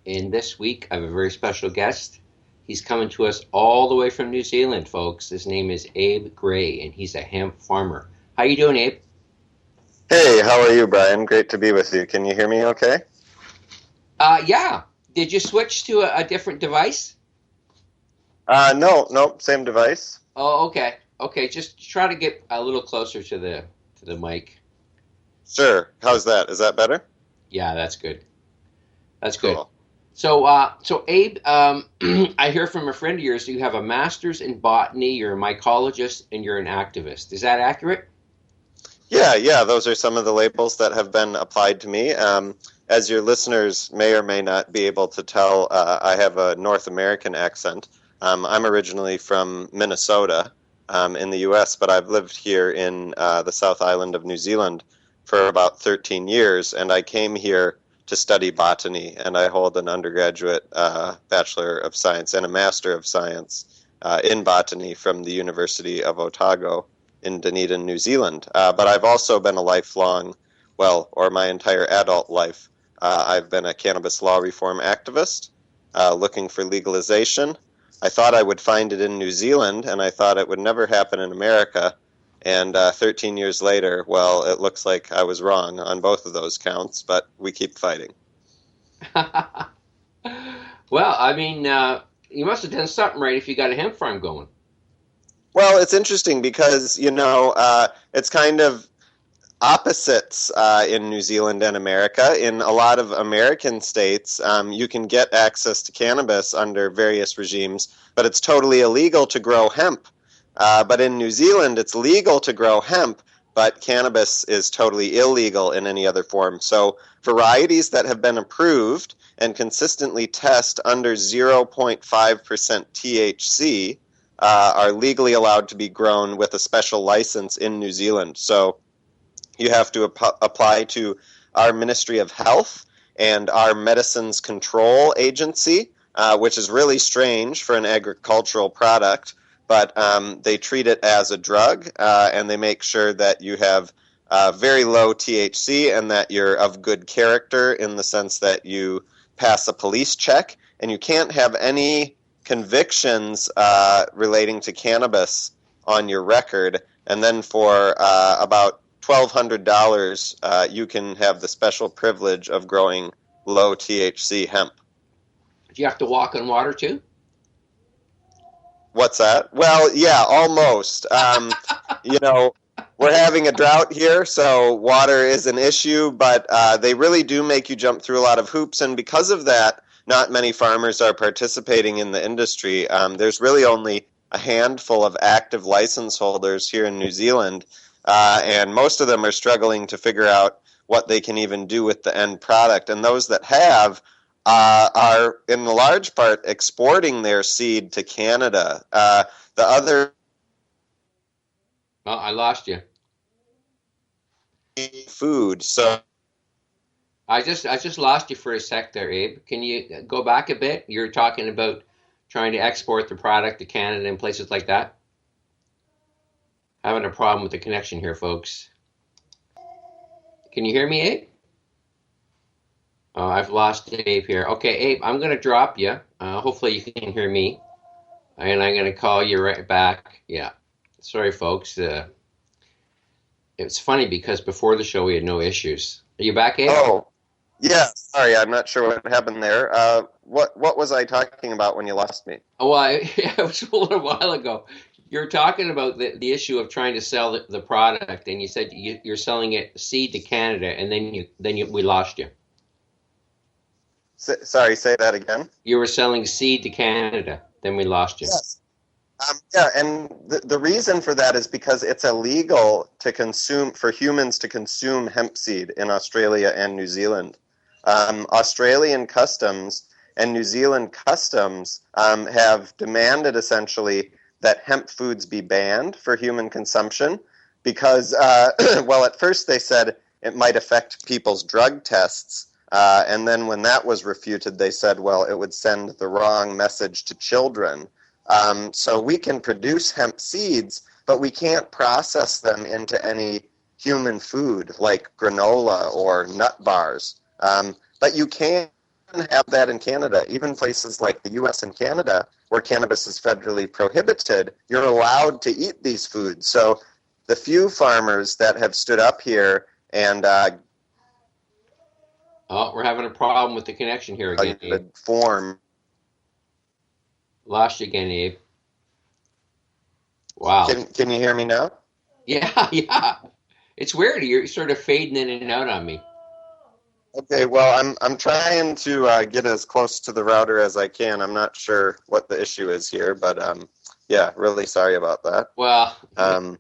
And this week, I have a very special guest. He's coming to us all the way from New Zealand, folks. His name is Abe Gray, and he's a hemp farmer. How you doing, Abe? Hey, how are you, Brian? Great to be with you. Can you hear me okay? Yeah. Did you switch to a different device? No, same device. Oh, okay. Okay, just try to get a little closer to the mic. Sure. How's that? Is that better? Yeah, that's good. That's good. Cool. So Abe, I hear from a friend of yours you have a master's in botany, you're a mycologist, and you're an activist. Is that accurate? Yeah, those are some of the labels that have been applied to me. As your listeners may or may not be able to tell, I have a North American accent. I'm originally from Minnesota, in the U.S., but I've lived here in the South Island of New Zealand for about 13 years, and I came here to study botany, and I hold an undergraduate Bachelor of Science and a Master of Science in botany from the University of Otago in Dunedin, New Zealand. But I've also been a lifelong, or my entire adult life, I've been a cannabis law reform activist looking for legalization. I thought I would find it in New Zealand, and I thought it would never happen in America. And 13 years later, it looks like I was wrong on both of those counts, but we keep fighting. Well, I mean, you must have done something right if you got a hemp farm going. Well, it's interesting because, it's kind of opposites in New Zealand and America. In a lot of American states, you can get access to cannabis under various regimes, but it's totally illegal to grow hemp. But in New Zealand, it's legal to grow hemp, but cannabis is totally illegal in any other form. So varieties that have been approved and consistently test under 0.5% THC are legally allowed to be grown with a special license in New Zealand. So you have to apply to our Ministry of Health and our Medicines Control Agency, which is really strange for an agricultural product. But they treat it as a drug, and they make sure that you have very low THC and that you're of good character in the sense that you pass a police check, and you can't have any convictions relating to cannabis on your record. And then for about $1,200, you can have the special privilege of growing low THC hemp. Do you have to walk on water too? What's that? Well, yeah, almost. We're having a drought here, so water is an issue, but they really do make you jump through a lot of hoops, and because of that, not many farmers are participating in the industry. There's really only a handful of active license holders here in New Zealand, and most of them are struggling to figure out what they can even do with the end product, and those that have are in large part exporting their seed to Canada. The other Oh, I lost you. food. So I just lost you for a sec there, Abe. Can you go back a bit? You're talking about trying to export the product to Canada and places like that. Having a problem with the connection here, folks. Can you hear me, Abe? Oh, I've lost Abe here. Okay, Abe, I'm going to drop you. Hopefully you can hear me. And I'm going to call you right back. Yeah. Sorry, folks. It's funny because before the show we had no issues. Are you back, Abe? Oh, yeah. Sorry, I'm not sure what happened there. What was I talking about when you lost me? Oh, well, it was a little while ago. You're talking about the issue of trying to sell the product, and you said you're selling it seed to Canada, and then we lost you. Sorry, say that again. You were selling seed to Canada, then we lost you. Yes. And the reason for that is because it's illegal for humans to consume hemp seed in Australia and New Zealand. Australian customs and New Zealand customs have demanded essentially that hemp foods be banned for human consumption because, at first they said it might affect people's drug tests. And then when that was refuted, they said, it would send the wrong message to children. So we can produce hemp seeds, but we can't process them into any human food like granola or nut bars. But you can have that in Canada. Even places like the U.S. and Canada, where cannabis is federally prohibited, you're allowed to eat these foods. So the few farmers that have stood up here and Oh, we're having a problem with the connection here again, Abe. form. Lost you again, Abe. Wow. Can you hear me now? Yeah, yeah. It's weird. You're sort of fading in and out on me. Okay, well, I'm trying to get as close to the router as I can. I'm not sure what the issue is here, but yeah, really sorry about that. Well, Um,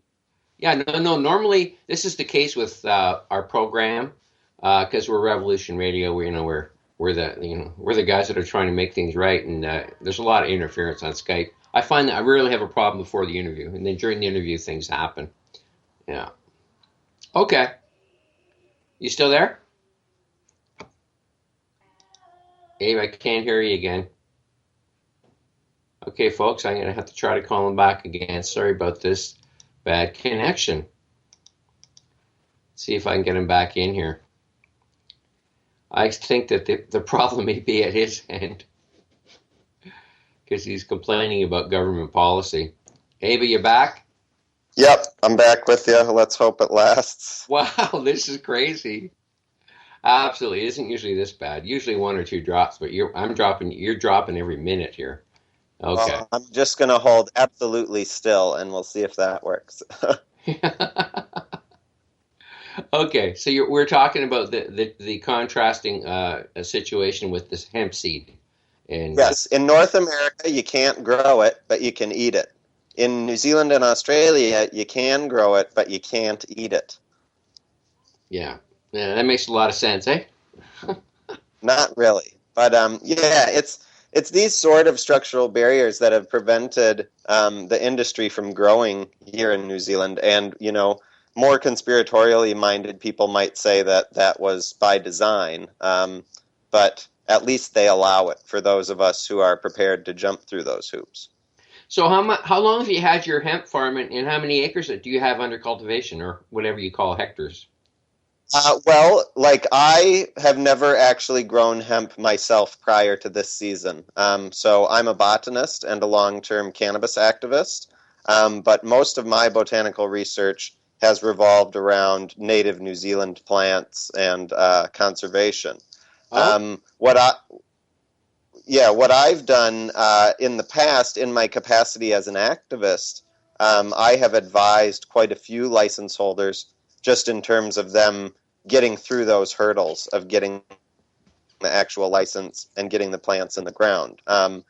yeah, no. Normally, this is the case with our program because we're Revolution Radio. We're the guys that are trying to make things right, and there's a lot of interference on Skype. I find that I rarely have a problem before the interview, and then during the interview, things happen. Yeah. Okay. You still there? Abe, I can't hear you again. Okay, folks, I'm going to have to try to call him back again. Sorry about this bad connection. See if I can get him back in here. I think that the problem may be at his end because he's complaining about government policy. Abe, are you back? yep, I'm back with you. Let's hope it lasts. Wow, this is crazy. Absolutely, it isn't usually this bad. Usually one or two drops, but you're dropping every minute here. Okay. Well, I'm just going to hold absolutely still, and we'll see if that works. Okay, so we're talking about the contrasting situation with this hemp seed. And Yes, in North America, you can't grow it, but you can eat it. In New Zealand and Australia, you can grow it, but you can't eat it. yeah, that makes a lot of sense, eh? Not really, but yeah, it's these sort of structural barriers that have prevented the industry from growing here in New Zealand. And more conspiratorially minded people might say that that was by design, but at least they allow it for those of us who are prepared to jump through those hoops. So how long have you had your hemp farm, and how many acres do you have under cultivation, or whatever you call hectares? Well, like I have never actually grown hemp myself prior to this season. So I'm a botanist and a long-term cannabis activist. But most of my botanical research has revolved around native New Zealand plants and conservation. Oh, What I've done in the past, in my capacity as an activist, I have advised quite a few license holders just in terms of them getting through those hurdles of getting the actual license and getting the plants in the ground. From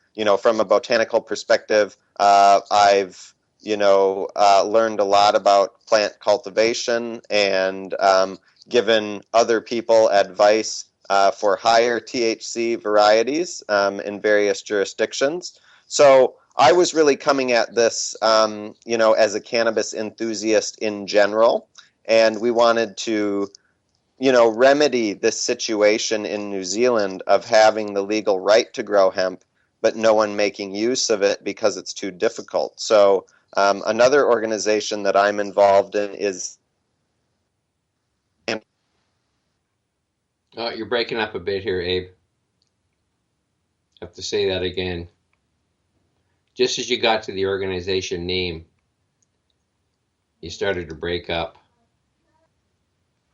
a botanical perspective, I've learned a lot about plant cultivation and given other people advice for higher THC varieties in various jurisdictions. So I was really coming at this, as a cannabis enthusiast in general, and we wanted to remedy this situation in New Zealand of having the legal right to grow hemp, but no one making use of it because it's too difficult. So another organization that I'm involved in is... oh, you're breaking up a bit here, Abe. I have to say that again. Just as you got to the organization name, you started to break up.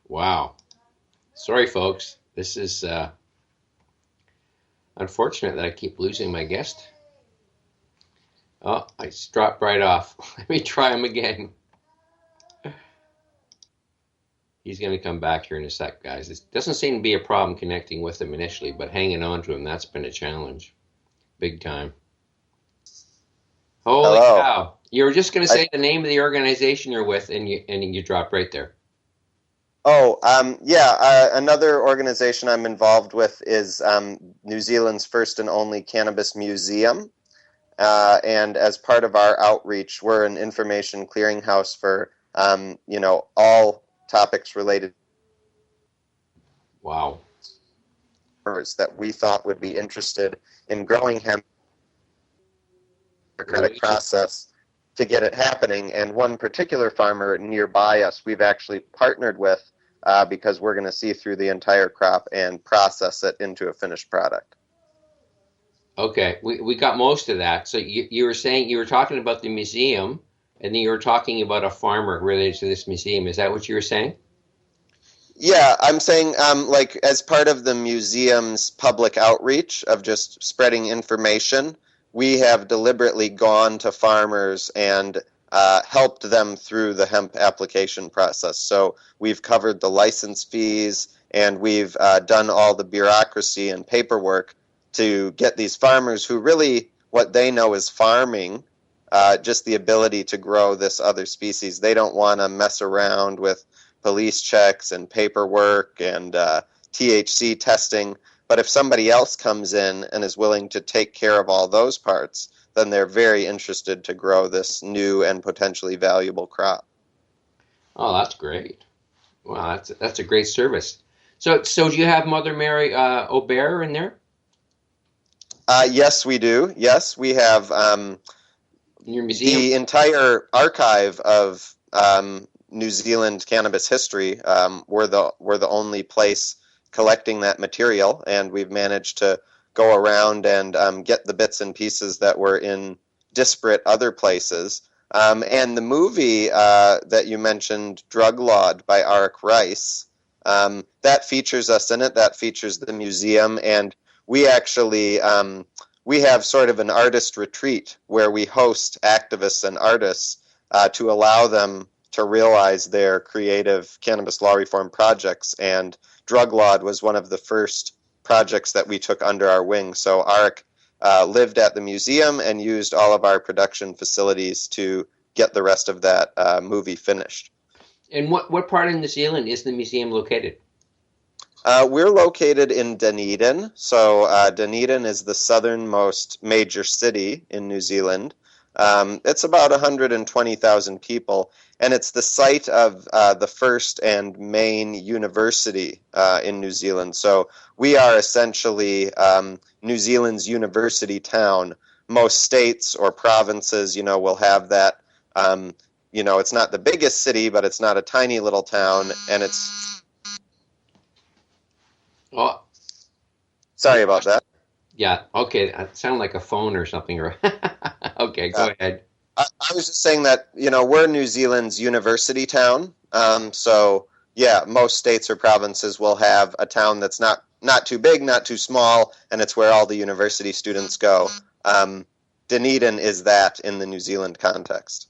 Wow. Sorry, folks. This is unfortunate that I keep losing my guest. Oh, I just dropped right off. Let me try him again. He's going to come back here in a sec, guys. It doesn't seem to be a problem connecting with him initially, but hanging on to him, that's been a challenge. Big time. Holy Hello. cow. You were just going to say the name of the organization you're with, and you dropped right there. Another organization I'm involved with is New Zealand's first and only cannabis museum. And as part of our outreach, we're an information clearinghouse for, all topics related. Wow. That we thought would be interested in growing hemp democratic process to get it happening. And one particular farmer nearby us, we've actually partnered with because we're going to see through the entire crop and process it into a finished product. Okay, we got most of that. So you were saying you were talking about the museum, and then you were talking about a farmer related to this museum. Is that what you were saying? Yeah, I'm saying, like, as part of the museum's public outreach of just spreading information, we have deliberately gone to farmers and helped them through the hemp application process. So we've covered the license fees, and we've done all the bureaucracy and paperwork to get these farmers who really, what they know is farming, just the ability to grow this other species. They don't want to mess around with police checks and paperwork and THC testing. But if somebody else comes in and is willing to take care of all those parts, then they're very interested to grow this new and potentially valuable crop. Oh, that's great. Wow, that's a great service. So do you have Mother Mary Aubert in there Yes, we do. Yes, we have in your museum? the entire archive of New Zealand cannabis history. We're the only place collecting that material, and we've managed to go around and get the bits and pieces that were in disparate other places. And the movie that you mentioned, Drug Lord by Arik Rice, that features us in it. That features the museum, and we actually we have sort of an artist retreat where we host activists and artists to allow them to realize their creative cannabis law reform projects. And Drug Lord was one of the first projects that we took under our wing. So Arik lived at the museum and used all of our production facilities to get the rest of that movie finished. And what part of New Zealand is the museum located? We're located in Dunedin. So Dunedin is the southernmost major city in New Zealand. It's about 120,000 people, and it's the site of the first and main university in New Zealand. So we are essentially New Zealand's university town. Most states or provinces, will have that. It's not the biggest city, but it's not a tiny little town, and it's... Oh, Sorry about that. yeah. Okay, it sounded like a phone or something. Okay, go ahead. I was just saying that, we're New Zealand's university town. So, yeah, most states or provinces will have a town that's not too big, not too small, and it's where all the university students go. Dunedin is that in the New Zealand context.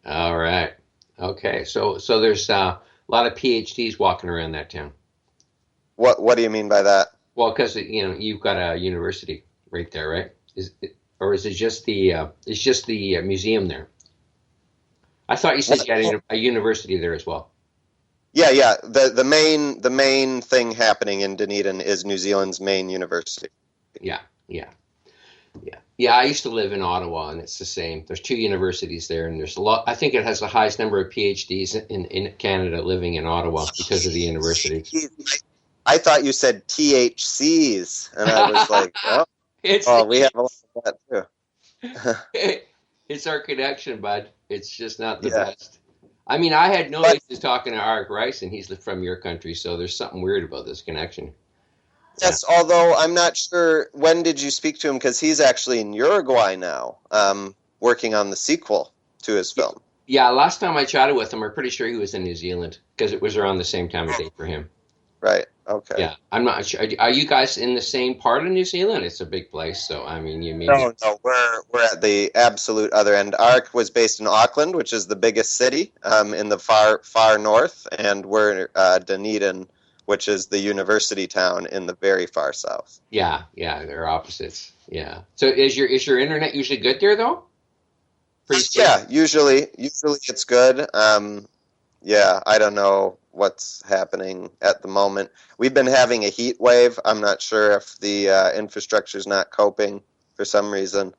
All right. Okay, so there's a lot of PhDs walking around that town. What do you mean by that? Well, because you've got a university right there, right? Or is it just the museum there? I thought you said you had a university there as well. Yeah. The main thing happening in Dunedin is New Zealand's main university. Yeah. I used to live in Ottawa, and it's the same. There's two universities there, and there's a lot. I think it has the highest number of PhDs in Canada living in Ottawa because of the university. I thought you said THCs, and I was like, we have a lot of that too. It's our connection, bud. It's just not the best. I mean, I had no issues talking to Arik Rice, and he's from your country, so there's something weird about this connection. Yes, although I'm not sure, when did you speak to him? Because he's actually in Uruguay now, working on the sequel to his film. Yeah, last time I chatted with him, I'm pretty sure he was in New Zealand, because it was around the same time of day for him. Right. Okay. Yeah, I'm not sure. Are you guys in the same part of New Zealand? It's a big place, so I mean, you mean No, we're at the absolute other end. Arik was based in Auckland, which is the biggest city in the far north, and we're Dunedin, which is the university town in the very far south. Yeah, they're opposites. Yeah. So is your internet usually good there though? Yeah, usually it's good. I don't know what's happening at the moment. We've been having a heat wave. I'm not sure if the infrastructure's not coping for some reason.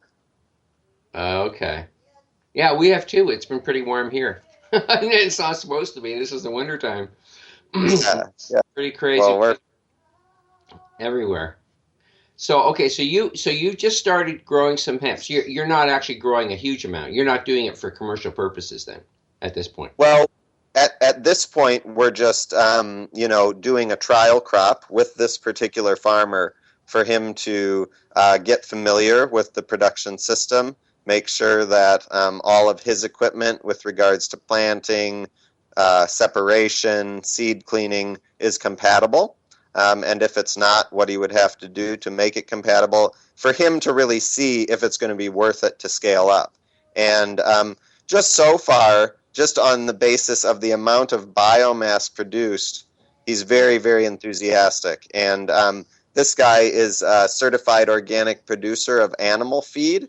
Okay. Yeah, we have too. It's been pretty warm here. It's not supposed to be. This is the winter time. Yeah. Pretty crazy. Well, we're everywhere. So you just started growing some hemp. You're not actually growing a huge amount. You're not doing it for commercial purposes then at this point. Well, at at this point, we're just, doing a trial crop with this particular farmer for him to get familiar with the production system, make sure that all of his equipment with regards to planting, separation, seed cleaning is compatible. And if it's not, what he would have to do to make it compatible for him to really see if it's going to be worth it to scale up. And just so far, just on the basis of the amount of biomass produced, he's very, very enthusiastic. And this guy is a certified organic producer of animal feed.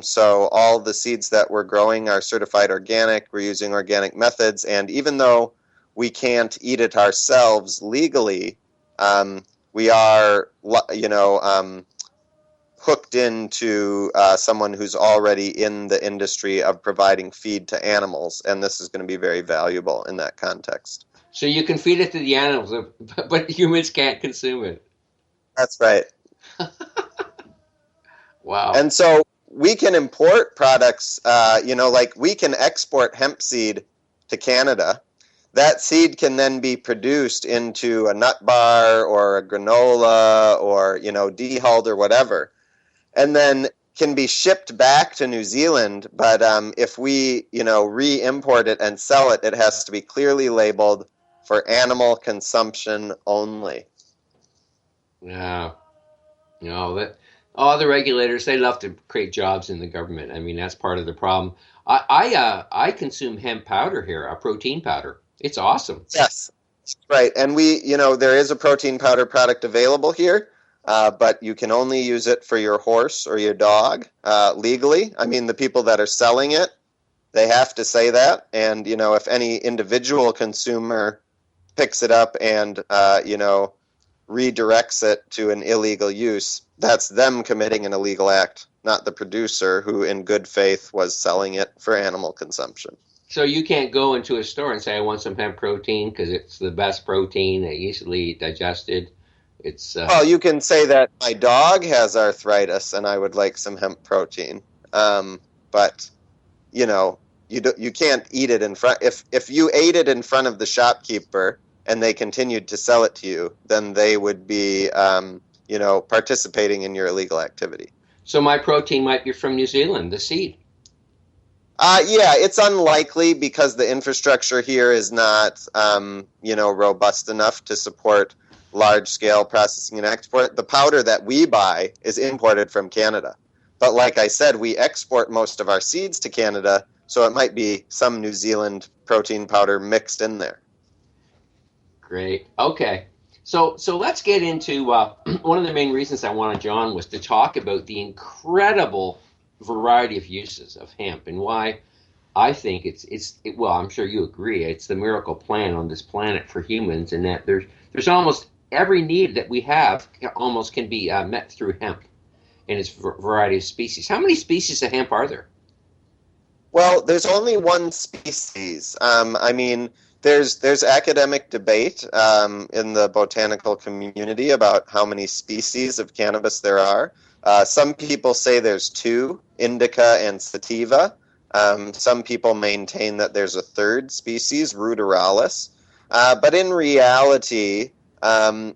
So all the seeds that we're growing are certified organic. We're using organic methods. And even though we can't eat it ourselves legally, we are, hooked into someone who's already in the industry of providing feed to animals, and this is going to be very valuable in that context. So you can feed it to the animals, but humans can't consume it. That's right. Wow. And so we can import products, like we can export hemp seed to Canada. That seed can then be produced into a nut bar or a granola or, dehulled or whatever, and then can be shipped back to New Zealand. But if we, re-import it and sell it, it has to be clearly labeled for animal consumption only. Yeah. The regulators, they love to create jobs in the government. I mean, that's part of the problem. I consume hemp powder here, a protein powder. It's awesome. Yes, right. And we, there is a protein powder product available here, but you can only use it for your horse or your dog legally. I mean, the people that are selling it, they have to say that. And, if any individual consumer picks it up and, redirects it to an illegal use, that's them committing an illegal act, not the producer who in good faith was selling it for animal consumption. So you can't go into a store and say, I want some hemp protein because it's the best protein, easily digested. Well, you can say that my dog has arthritis and I would like some hemp protein. But, you can't eat it in front. If you ate it in front of the shopkeeper and they continued to sell it to you, then they would be, participating in your illegal activity. So my protein might be from New Zealand, the seed. Yeah, it's unlikely because the infrastructure here is not, robust enough to support large-scale processing and export. The powder that we buy is imported from Canada. But like I said, we export most of our seeds to Canada, so it might be some New Zealand protein powder mixed in there. Great. Okay. So let's get into one of the main reasons I wanted you on was to talk about the incredible variety of uses of hemp and why I think well, I'm sure you agree, it's the miracle plant on this planet for humans, and that there's almost every need that we have almost can be met through hemp and its variety of species. How many species of hemp are there? Well, there's only one species. There's academic debate in the botanical community about how many species of cannabis there are. Some people say there's two, indica and sativa. Some people maintain that there's a third species, ruderalis. But in reality, from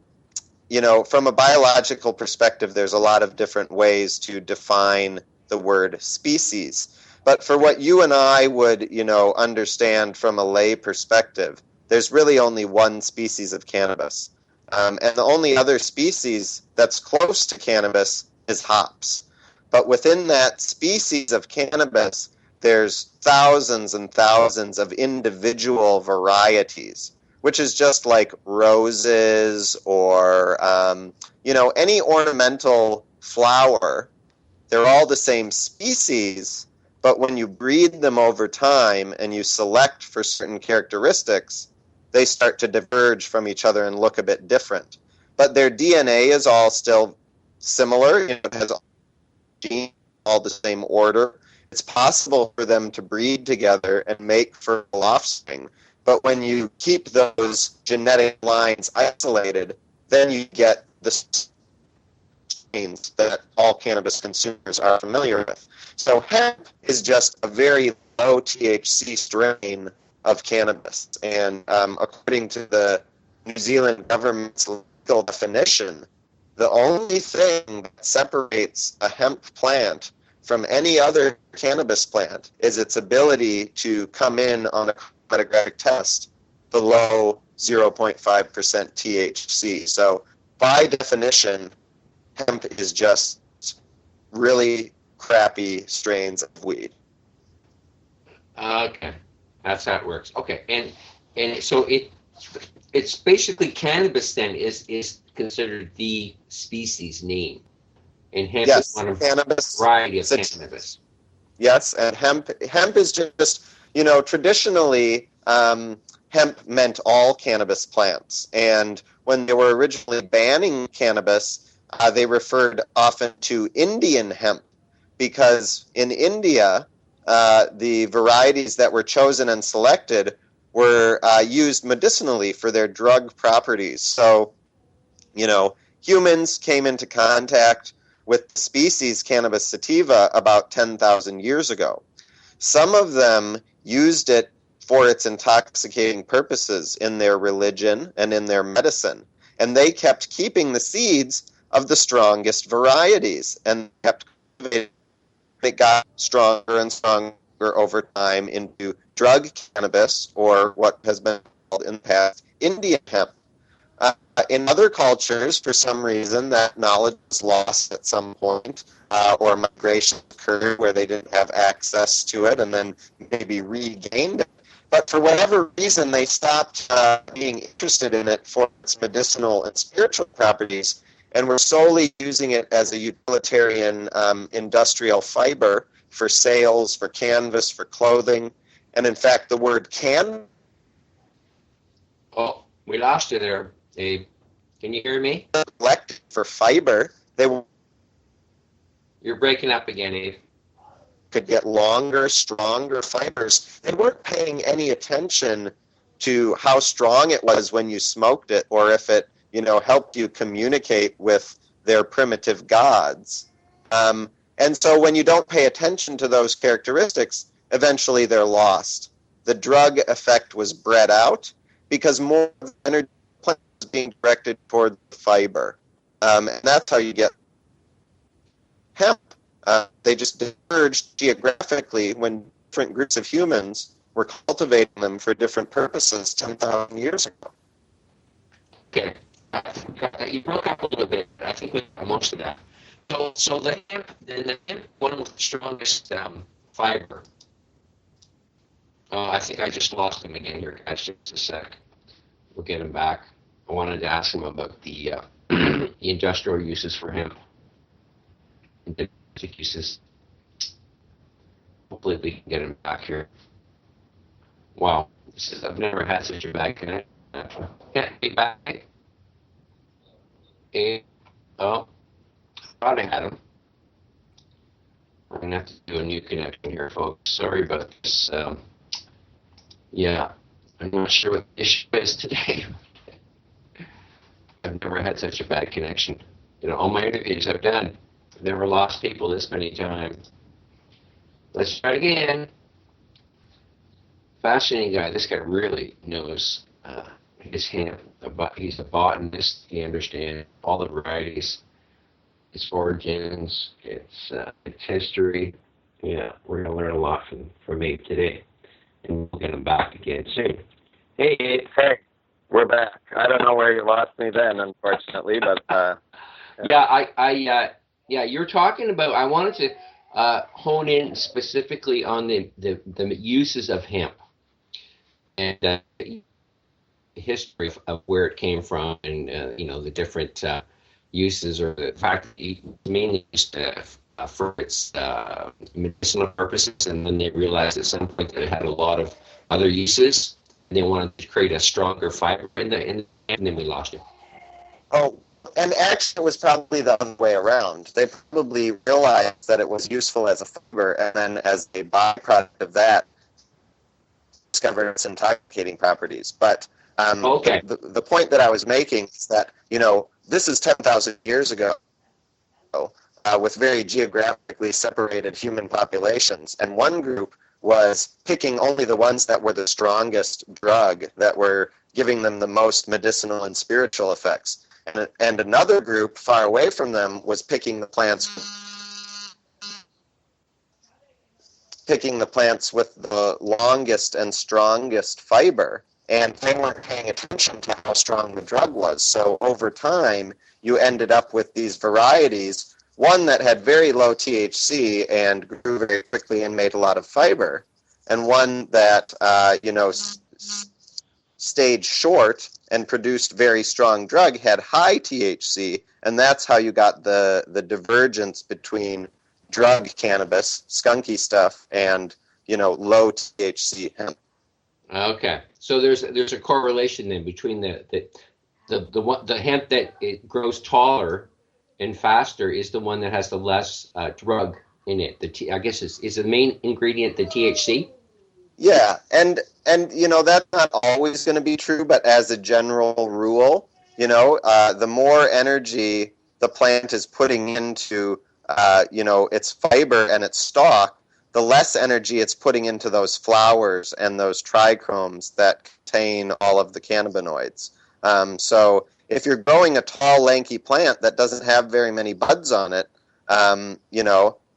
a biological perspective, there's a lot of different ways to define the word species. But for what you and I would, understand from a lay perspective, there's really only one species of cannabis. And the only other species that's close to cannabis is hops. But within that species of cannabis, there's thousands and thousands of individual varieties, which is just like roses or, any ornamental flower. They're all the same species, but when you breed them over time and you select for certain characteristics, they start to diverge from each other and look a bit different. But their DNA is all still similar. It has genes, all the same order. It's possible for them to breed together and make fertile offspring. But when you keep those genetic lines isolated, then you get the strains that all cannabis consumers are familiar with. So hemp is just a very low THC strain of cannabis. And according to the New Zealand government's legal definition, the only thing that separates a hemp plant from any other cannabis plant is its ability to come in on a chromatographic test below 0.5% THC. So by definition, hemp is just really crappy strains of weed. Okay, that's how it works. Okay, and so it's basically cannabis then is considered the species name, and hemp is Yes, one of cannabis. variety of cannabis. Yes, and hemp is just, traditionally hemp meant all cannabis plants. And when they were originally banning cannabis, they referred often to Indian hemp, because in India, the varieties that were chosen and selected were used medicinally for their drug properties. So, humans came into contact with the species Cannabis sativa about 10,000 years ago. Some of them used it for its intoxicating purposes in their religion and in their medicine. And they kept keeping the seeds of the strongest varieties and kept cultivating. It got stronger and stronger over time into drug cannabis, or what has been called in the past Indian hemp. In other cultures, for some reason, that knowledge was lost at some point, or migration occurred where they didn't have access to it and then maybe regained it. But for whatever reason, they stopped being interested in it for its medicinal and spiritual properties, and were solely using it as a utilitarian industrial fiber for sails, for canvas, for clothing. And in fact, the word can. Oh, we lost you there, Abe. Can you hear me? For fiber, You're breaking up again, Abe. could get longer, stronger fibers. They weren't paying any attention to how strong it was when you smoked it, or if it, helped you communicate with their primitive gods. And so when you don't pay attention to those characteristics, eventually they're lost. The drug effect was bred out because more energy was being directed toward the fiber. And that's how you get hemp. They just diverged geographically when different groups of humans were cultivating them for different purposes 10,000 years ago. Okay. You broke up a little bit. I think we got most of that. So the hemp one with the strongest fiber. I think I just lost him again here, guys. Just a sec. We'll get him back. I wanted to ask him about the industrial uses for hemp. Domestic uses. Hopefully we can get him back here. Wow. I've never had such a bad connection. Can't be back. Oh, thought I had him. We're going to have to do a new connection here, folks. Sorry about this. Yeah, I'm not sure what the issue is today. I've never had such a bad connection. All my interviews I've done, I've never lost people this many times. Let's try it again. Fascinating guy. This guy really knows his hemp. He's a botanist. He understands all the varieties, its origins, its history. Yeah, we're going to learn a lot from Abe today. And we'll get him back again soon. Hey, Abe. Hey, we're back. I don't know where you lost me then, unfortunately, but yeah, you're talking about. I wanted to hone in specifically on the uses of hemp and the history of where it came from, and the different uses, or the fact that it mainly used for its medicinal purposes, and then they realized at some point that it had a lot of other uses, and they wanted to create a stronger fiber and then we lost it. Oh, and actually it was probably the other way around. They probably realized that it was useful as a fiber, and then as a byproduct of that, discovered its intoxicating properties. But Okay. the point that I was making is that, this is 10,000 years ago, with very geographically separated human populations. And one group was picking only the ones that were the strongest drug, that were giving them the most medicinal and spiritual effects. And another group far away from them was picking the plants with the longest and strongest fiber, and they weren't paying attention to how strong the drug was. So over time, you ended up with these varieties, one that had very low THC and grew very quickly and made a lot of fiber, and one that stayed short and produced very strong drug, had high THC, and that's how you got the divergence between drug cannabis, skunky stuff, and low THC hemp. Okay, so there's a correlation then between the hemp that it grows taller and faster is the one that has the less drug in it. I guess is the main ingredient the THC. Yeah, and that's not always going to be true, but as a general rule, the more energy the plant is putting into its fiber and its stalk, the less energy it's putting into those flowers and those trichomes that contain all of the cannabinoids. So if you're growing a tall, lanky plant that doesn't have very many buds on it,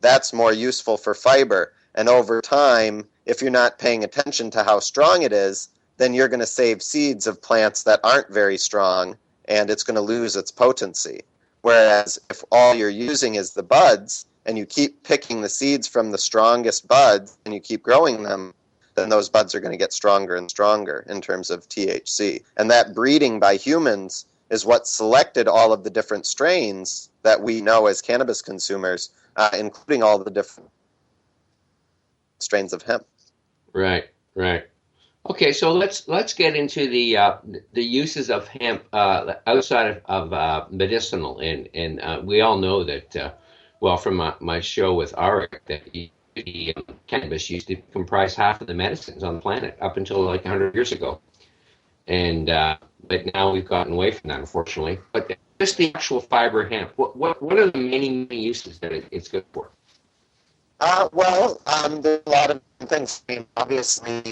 that's more useful for fiber. And over time, if you're not paying attention to how strong it is, then you're going to save seeds of plants that aren't very strong, and it's going to lose its potency. Whereas if all you're using is the buds, and you keep picking the seeds from the strongest buds, and you keep growing them, then those buds are going to get stronger and stronger in terms of THC. And that breeding by humans is what selected all of the different strains that we know as cannabis consumers, including all the different strains of hemp. Right. Okay, so let's get into the uses of hemp outside of medicinal, and we all know that from my show with Arik that cannabis used to comprise half of the medicines on the planet up until like 100 years ago, and but now we've gotten away from that, unfortunately. But just the actual fiber hemp, what are the many uses that it's good for? There's a lot of things. I mean, obviously,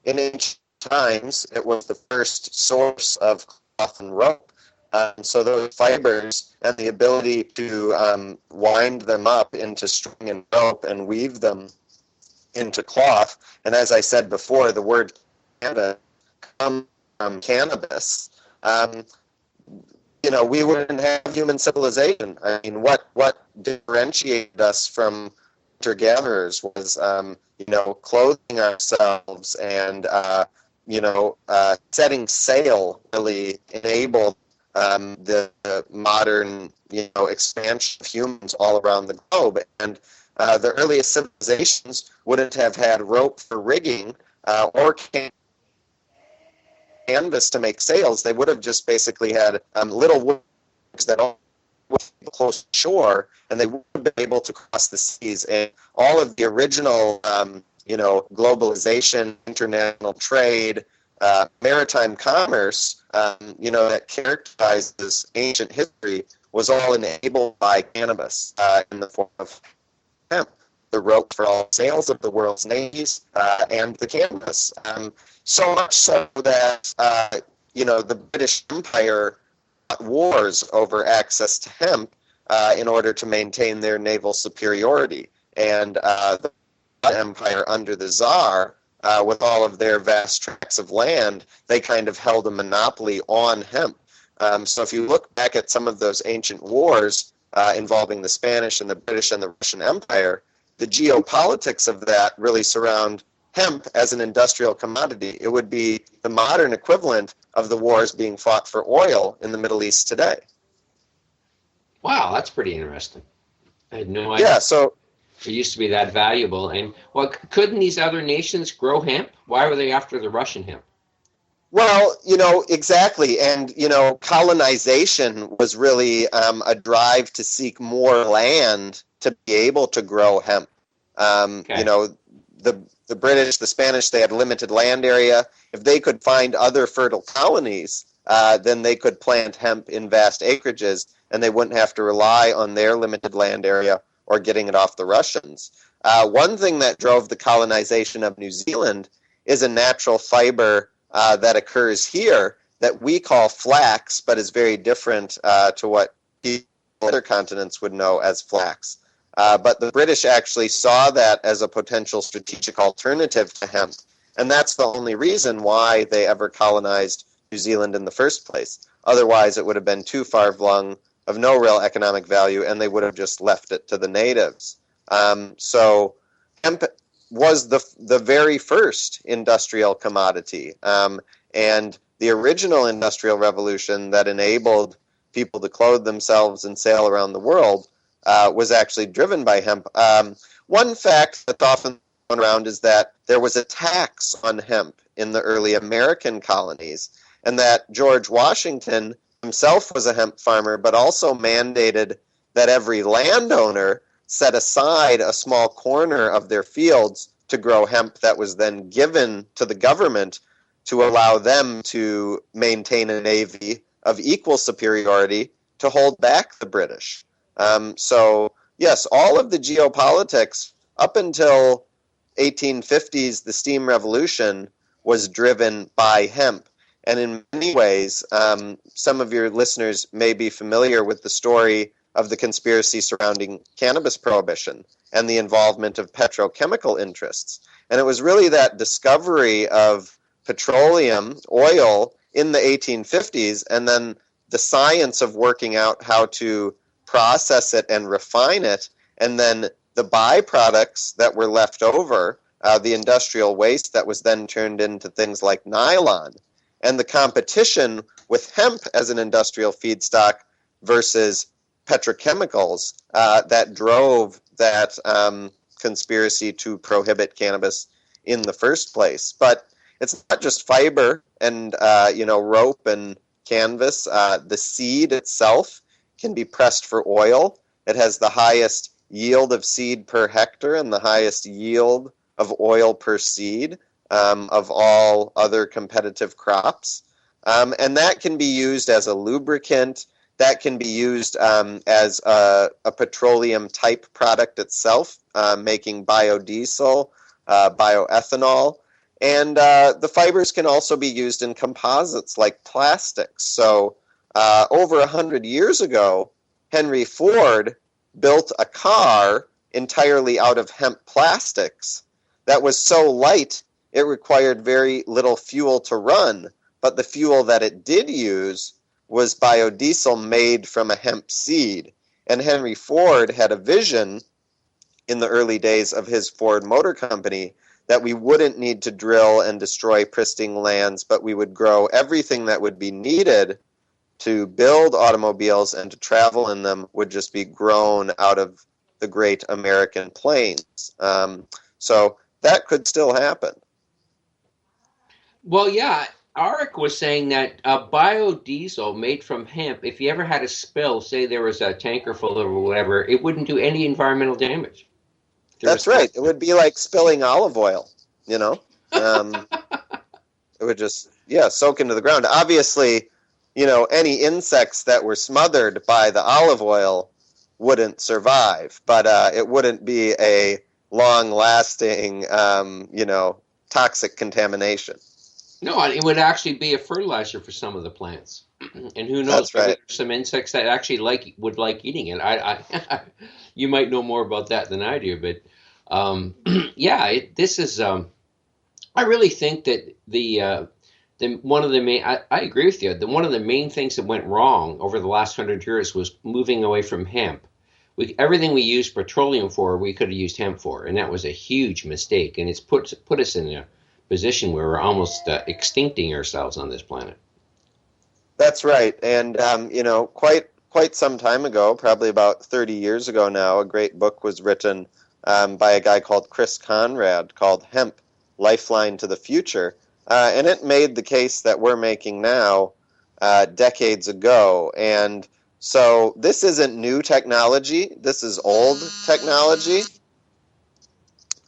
in ancient times, it was the first source of cloth and rope. So those fibers and the ability to wind them up into string and rope and weave them into cloth. And as I said before, the word cannabis comes from cannabis. We wouldn't have human civilization. I mean, what differentiated us from hunter-gatherers was, clothing ourselves and, setting sail really enabled the modern, expansion of humans all around the globe. And the earliest civilizations wouldn't have had rope for rigging or canvas to make sails. They would have just basically had little works that all close shore, and they would have been able to cross the seas. And all of the original, globalization, international trade, maritime commerce, that characterizes ancient history was all enabled by cannabis in the form of hemp, the rope for all sails of the world's navies, and the cannabis. So much so that, the British Empire wars over access to hemp in order to maintain their naval superiority. And the Empire under the Tsar, with all of their vast tracts of land, they kind of held a monopoly on hemp. So if you look back at some of those ancient wars involving the Spanish and the British and the Russian Empire, the geopolitics of that really surround hemp as an industrial commodity. It would be the modern equivalent of the wars being fought for oil in the Middle East today. Wow, that's pretty interesting. I had no idea. Yeah, so it used to be that valuable. And couldn't these other nations grow hemp? Why were they after the Russian hemp? Well, exactly. And, colonization was really a drive to seek more land to be able to grow hemp. Okay. The British, the Spanish, they had limited land area. If they could find other fertile colonies, then they could plant hemp in vast acreages, and they wouldn't have to rely on their limited land area or getting it off the Russians. One thing that drove the colonization of New Zealand is a natural fiber that occurs here that we call flax, but is very different to what people on other continents would know as flax. But the British actually saw that as a potential strategic alternative to hemp, and that's the only reason why they ever colonized New Zealand in the first place. Otherwise, it would have been too far-flung, of no real economic value, and they would have just left it to the natives. So hemp was the very first industrial commodity, and the original industrial revolution that enabled people to clothe themselves and sail around the world was actually driven by hemp. One fact that's often thrown around is that there was a tax on hemp in the early American colonies, and that George Washington himself was a hemp farmer, but also mandated that every landowner set aside a small corner of their fields to grow hemp that was then given to the government to allow them to maintain a navy of equal superiority to hold back the British. So, yes, all of the geopolitics up until 1850s, the steam revolution, was driven by hemp. And in many ways, some of your listeners may be familiar with the story of the conspiracy surrounding cannabis prohibition and the involvement of petrochemical interests. And it was really that discovery of petroleum, oil, in the 1850s, and then the science of working out how to process it and refine it, and then the byproducts that were left over, the industrial waste that was then turned into things like nylon, and the competition with hemp as an industrial feedstock versus petrochemicals that drove that conspiracy to prohibit cannabis in the first place. But it's not just fiber and rope and canvas. The seed itself can be pressed for oil. It has the highest yield of seed per hectare and the highest yield of oil per seed of all other competitive crops. And that can be used as a lubricant. That can be used as a petroleum-type product itself, making biodiesel, bioethanol. And the fibers can also be used in composites like plastics. So over 100 years ago, Henry Ford built a car entirely out of hemp plastics that was so light it required very little fuel to run, but the fuel that it did use was biodiesel made from a hemp seed. And Henry Ford had a vision in the early days of his Ford Motor Company that we wouldn't need to drill and destroy pristine lands, but we would grow everything that would be needed to build automobiles and to travel in them would just be grown out of the great American plains. So that could still happen. Well, yeah, Arik was saying that biodiesel made from hemp, if you ever had a spill, say there was a tanker full of or whatever, it wouldn't do any environmental damage. That's right. It would be like spilling olive oil, you know? It would just, soak into the ground. Obviously, any insects that were smothered by the olive oil wouldn't survive, but it wouldn't be a long-lasting, toxic contamination. No, it would actually be a fertilizer for some of the plants. And who knows, That's right. There's some insects that actually would like eating it. I you might know more about that than I do, but this is. I really think that the one of the main. I agree with you. One of the main things that went wrong over the last 100 years was moving away from hemp. Everything we used petroleum for, we could have used hemp for, and that was a huge mistake. And it's put us in a position where we're almost extincting ourselves on this planet. That's right, and quite some time ago, probably about 30 years ago now, a great book was written by a guy called Chris Conrad called Hemp, Lifeline to the Future, and it made the case that we're making now decades ago. And so this isn't new technology, this is old technology.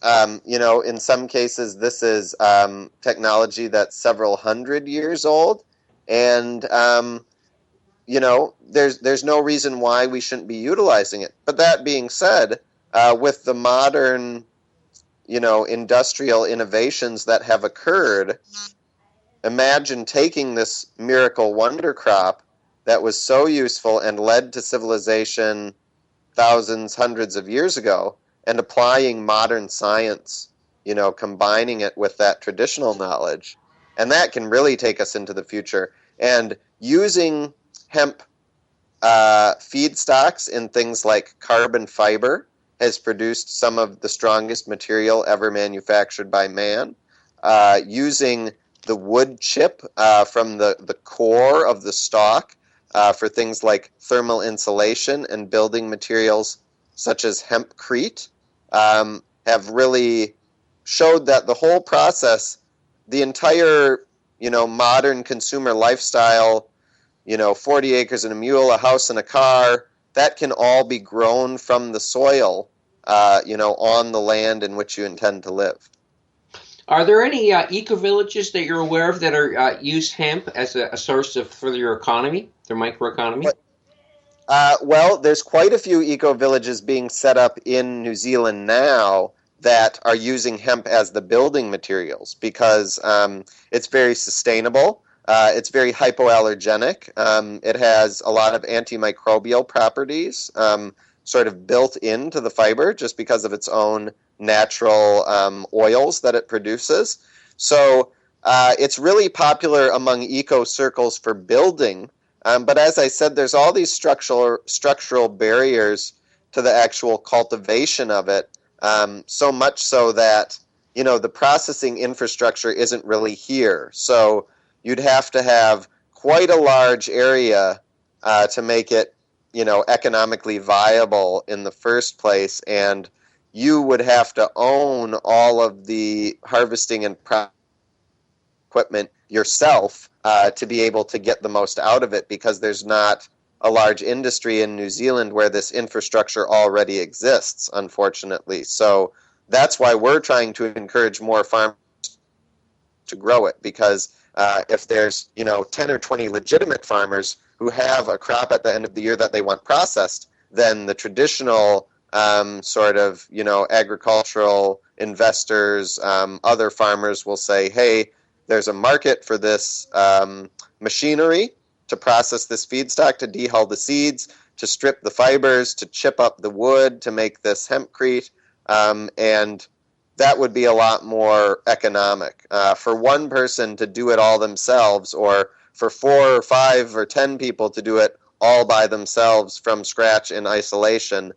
In some cases, this is technology that's several hundred years old, and there's no reason why we shouldn't be utilizing it. But that being said, with the modern, industrial innovations that have occurred, imagine taking this miracle wonder crop that was so useful and led to civilization thousands, hundreds of years ago, and applying modern science, combining it with that traditional knowledge. And that can really take us into the future. And using hemp feedstocks in things like carbon fiber has produced some of the strongest material ever manufactured by man. Using the wood chip from the core of the stalk for things like thermal insulation and building materials such as hempcrete have really showed that the whole process, the entire, modern consumer lifestyle, 40 acres and a mule, a house and a car, that can all be grown from the soil, on the land in which you intend to live. Are there any eco-villages that you're aware of that are use hemp as a source for their economy, their microeconomy? Well, there's quite a few eco-villages being set up in New Zealand now that are using hemp as the building materials because it's very sustainable. It's very hypoallergenic. It has a lot of antimicrobial properties sort of built into the fiber just because of its own natural oils that it produces. So it's really popular among eco circles for building. But as I said, there's all these structural barriers to the actual cultivation of it, so much so that, the processing infrastructure isn't really here. So you'd have to have quite a large area to make it, economically viable in the first place. And you would have to own all of the harvesting and equipment yourself to be able to get the most out of it because there's not a large industry in New Zealand where this infrastructure already exists, unfortunately. So that's why we're trying to encourage more farmers to grow it because if there's 10 or 20 legitimate farmers who have a crop at the end of the year that they want processed, then the traditional sort of agricultural investors, other farmers will say, hey, there's a market for this machinery to process this feedstock, to dehull the seeds, to strip the fibers, to chip up the wood, to make this hempcrete, and that would be a lot more economic. For one person to do it all themselves, or for 4 or 5 or 10 people to do it all by themselves from scratch in isolation,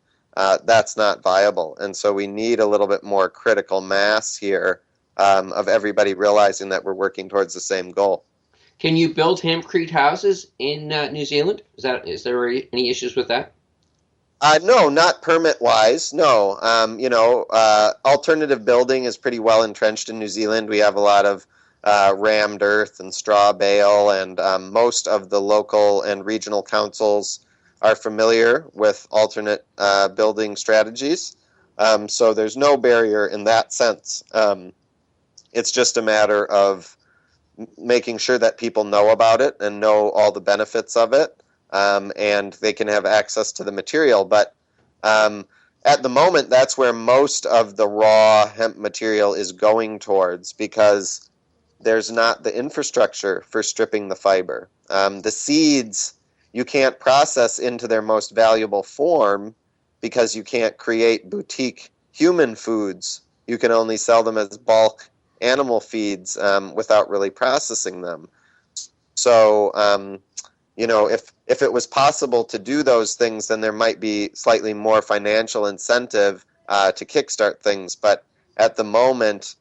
that's not viable. And so we need a little bit more critical mass here of everybody realizing that we're working towards the same goal. Can you build hempcrete houses in New Zealand? Is there any issues with that? No, not permit-wise, no. Alternative building is pretty well entrenched in New Zealand. We have a lot of rammed earth and straw bale, and most of the local and regional councils are familiar with alternate building strategies. So there's no barrier in that sense. It's just a matter of making sure that people know about it and know all the benefits of it. And they can have access to the material. But at the moment, that's where most of the raw hemp material is going towards because there's not the infrastructure for stripping the fiber. The seeds you can't process into their most valuable form because you can't create boutique human foods. You can only sell them as bulk animal feeds without really processing them. So if it was possible to do those things, then there might be slightly more financial incentive to kickstart things. But at the moment,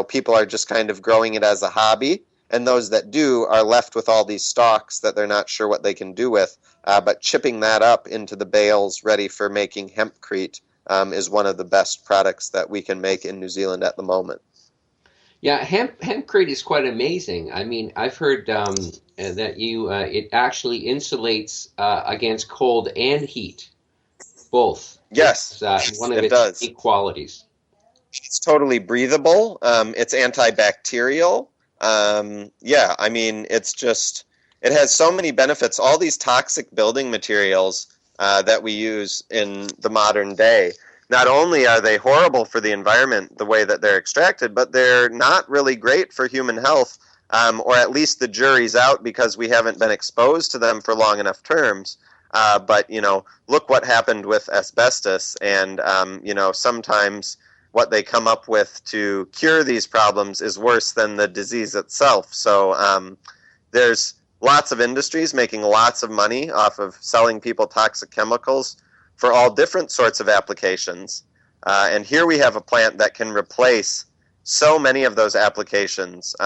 people are just kind of growing it as a hobby. And those that do are left with all these stalks that they're not sure what they can do with. But chipping that up into the bales ready for making hempcrete is one of the best products that we can make in New Zealand at the moment. Yeah, hempcrete is quite amazing. I mean, I've heard that it actually insulates against cold and heat, both. Yes, It's one of it its does. unique qualities. It's totally breathable. It's antibacterial. I mean, it has so many benefits. All these toxic building materials that we use in the modern day. Not only are they horrible for the environment, the way that they're extracted, but they're not really great for human health, or at least the jury's out because we haven't been exposed to them for long enough terms. But, look what happened with asbestos, and, sometimes what they come up with to cure these problems is worse than the disease itself. So there's lots of industries making lots of money off of selling people toxic chemicals for all different sorts of applications. And here we have a plant that can replace so many of those applications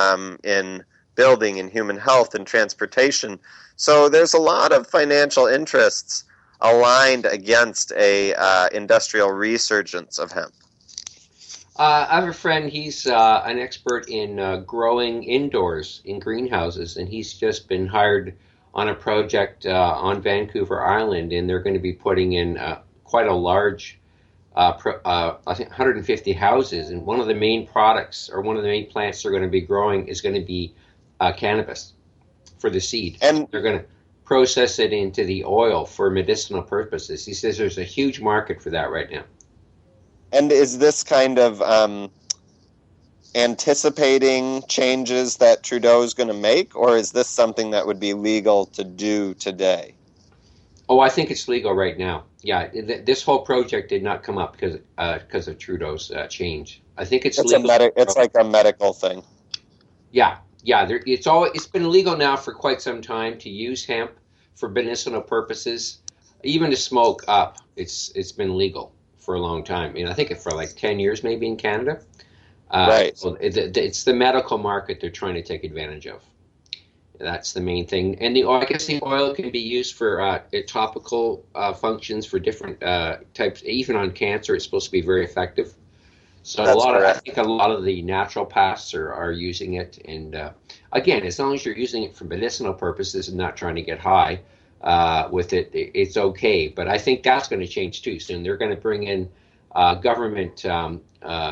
in building, in human health, and transportation. So there's a lot of financial interests aligned against a industrial resurgence of hemp. I have a friend, he's an expert in growing indoors in greenhouses, and he's just been hired on a project on Vancouver Island, and they're going to be putting in quite a large, I think 150 houses, and one of the main products, or one of the main plants they're going to be growing is going to be cannabis for the seed. And they're going to process it into the oil for medicinal purposes. He says there's a huge market for that right now. And is this kind of anticipating changes that Trudeau's going to make, or is this something that would be legal to do today? Oh, I think it's legal right now. Yeah, this whole project did not come up because of Trudeau's change. I think it's legal. It's like a medical thing. Yeah. It's been illegal now for quite some time to use hemp for medicinal purposes, even to smoke up. It's been legal for a long time. I think for like 10 years maybe in Canada. Right. So it's the medical market they're trying to take advantage of. That's the main thing. And I guess the oil can be used for topical functions for different types. Even on cancer, it's supposed to be very effective. So I think a lot of the naturopaths are using it. And again, as long as you're using it for medicinal purposes and not trying to get high with it, it's okay. But I think that's going to change too soon. They're going to bring in government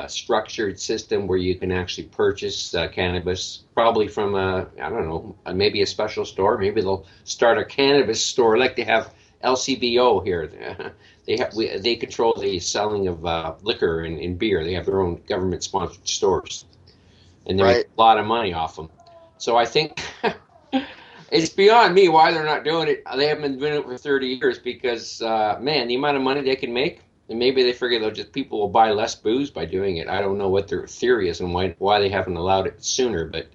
structured system where you can actually purchase cannabis, probably from maybe a special store. Maybe they'll start a cannabis store like they have LCBO here. They control the selling of liquor and beer. They have their own government-sponsored stores, and they make a lot of money off them. So I think it's beyond me why they're not doing it. They haven't been doing it for 30 years because, man, the amount of money they can make, and maybe they figure people will buy less booze by doing it. I don't know what their theory is and why they haven't allowed it sooner, but,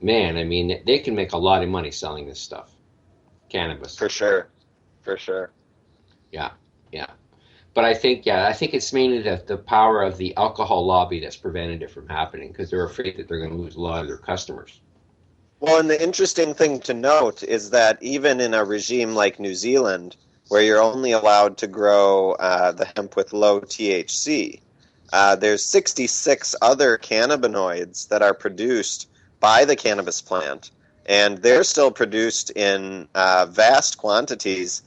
man, they can make a lot of money selling this stuff, cannabis. For sure. Yeah. But I think it's mainly the power of the alcohol lobby that's prevented it from happening because they're afraid that they're going to lose a lot of their customers. Well, and the interesting thing to note is that even in a regime like New Zealand, where you're only allowed to grow the hemp with low THC, there's 66 other cannabinoids that are produced by the cannabis plant, and they're still produced in vast quantities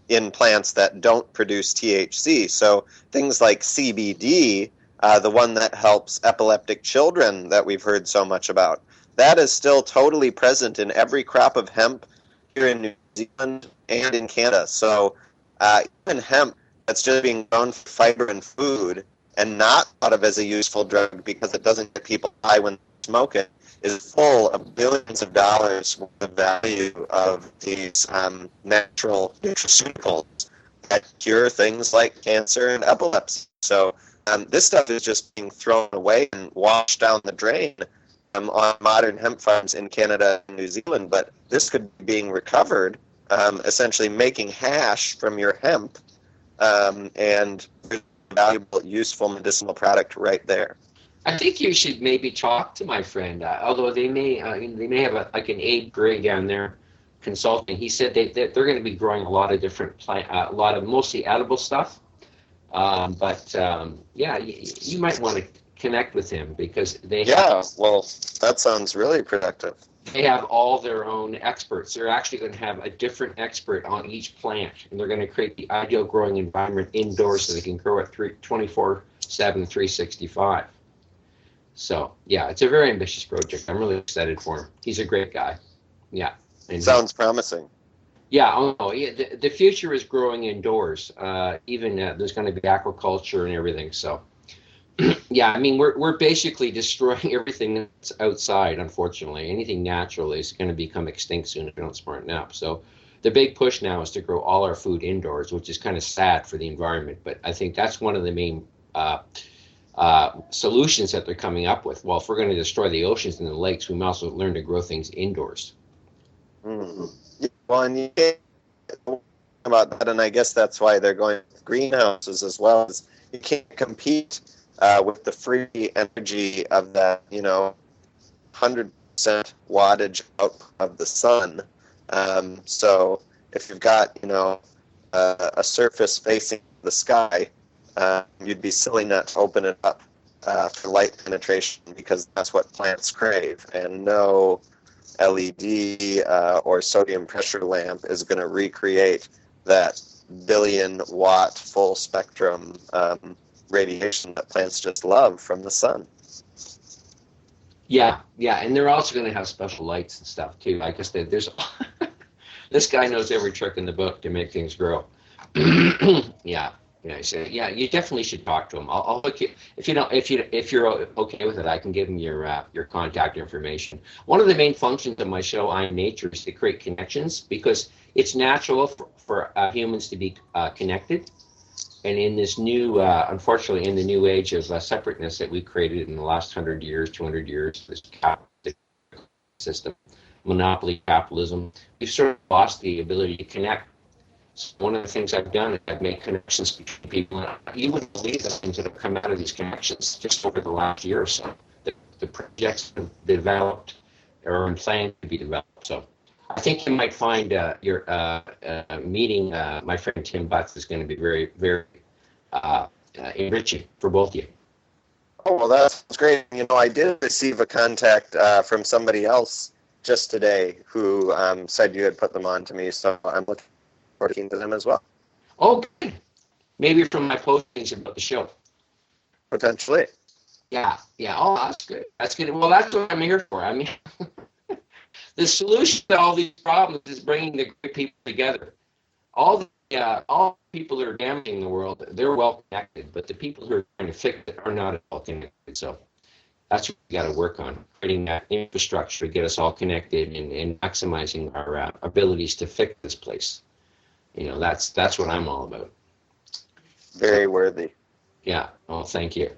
in plants that don't produce THC. So things like CBD, the one that helps epileptic children that we've heard so much about, that is still totally present in every crop of hemp here in New Zealand and in Canada. So even hemp that's just being grown for fiber and food and not thought of as a useful drug because it doesn't get people high when they smoke it is full of billions of dollars worth of value of these natural nutraceuticals that cure things like cancer and epilepsy. So this stuff is just being thrown away and washed down the drain on modern hemp farms in Canada and New Zealand, but this could be being recovered, essentially making hash from your hemp, and there's a valuable, useful medicinal product right there. I think you should maybe talk to my friend, although they may have an Abe Gray down there consulting. He said they're going to be growing a lot of different a lot of mostly edible stuff. You might want to connect with him because well, that sounds really productive. They have all their own experts. They're actually going to have a different expert on each plant, and they're going to create the ideal growing environment indoors so they can grow it 24/7, 365. So, yeah, it's a very ambitious project. I'm really excited for him. He's a great guy. Yeah. Sounds promising. Yeah, oh, no, yeah, the future is growing indoors. Even there's going to be aquaculture and everything. So, yeah, I mean, we're basically destroying everything that's outside. Unfortunately, anything natural is going to become extinct soon if we don't smarten up. So, the big push now is to grow all our food indoors, which is kind of sad for the environment. But I think that's one of the main solutions that they're coming up with. Well, if we're going to destroy the oceans and the lakes, we must also learn to grow things indoors. Mm. Yeah, well, and you can't about that, and I guess that's why they're going with greenhouses as well. As you can't compete with the free energy of that, 100% wattage output of the sun. So if you've got, a surface facing the sky, you'd be silly not to open it up for light penetration because that's what plants crave, and no LED or sodium pressure lamp is going to recreate that billion watt full spectrum radiation that plants just love from the sun. Yeah, yeah, and they're also going to have special lights and stuff too. Like I said, there's this guy knows every trick in the book to make things grow. Yeah, yeah. So yeah, you definitely should talk to him. I'll look you if you don't if you're okay with it. I can give him your contact information. One of the main functions of my show, I Am Nature, is to create connections because it's natural for humans to be connected. And in this new, unfortunately, in the new age of separateness that we created in the last 100 years, 200 years, this capitalist system, monopoly capitalism, we've sort of lost the ability to connect. So one of the things I've done is I've made connections between people. And you wouldn't believe the things that have come out of these connections just over the last year or so. The projects have developed or in plan to be developed. So I think you might find your meeting my friend Tim Butts is going to be very, very enriching for both of you. Oh, well, that's great. I did receive a contact from somebody else just today who said you had put them on to me, so I'm looking forward to them as well. Oh, good. Maybe from my postings about the show. Potentially. Yeah, yeah. Oh, that's good. That's good. Well, that's what I'm here for. I mean, the solution to all these problems is bringing the great people together. All people that are damaging the world, they're well connected, but the people who are trying to fix it are not well connected. So that's what we got to work on, creating that infrastructure to get us all connected and maximizing our abilities to fix this place. That's what I'm all about. Very worthy. Yeah. Oh, thank you.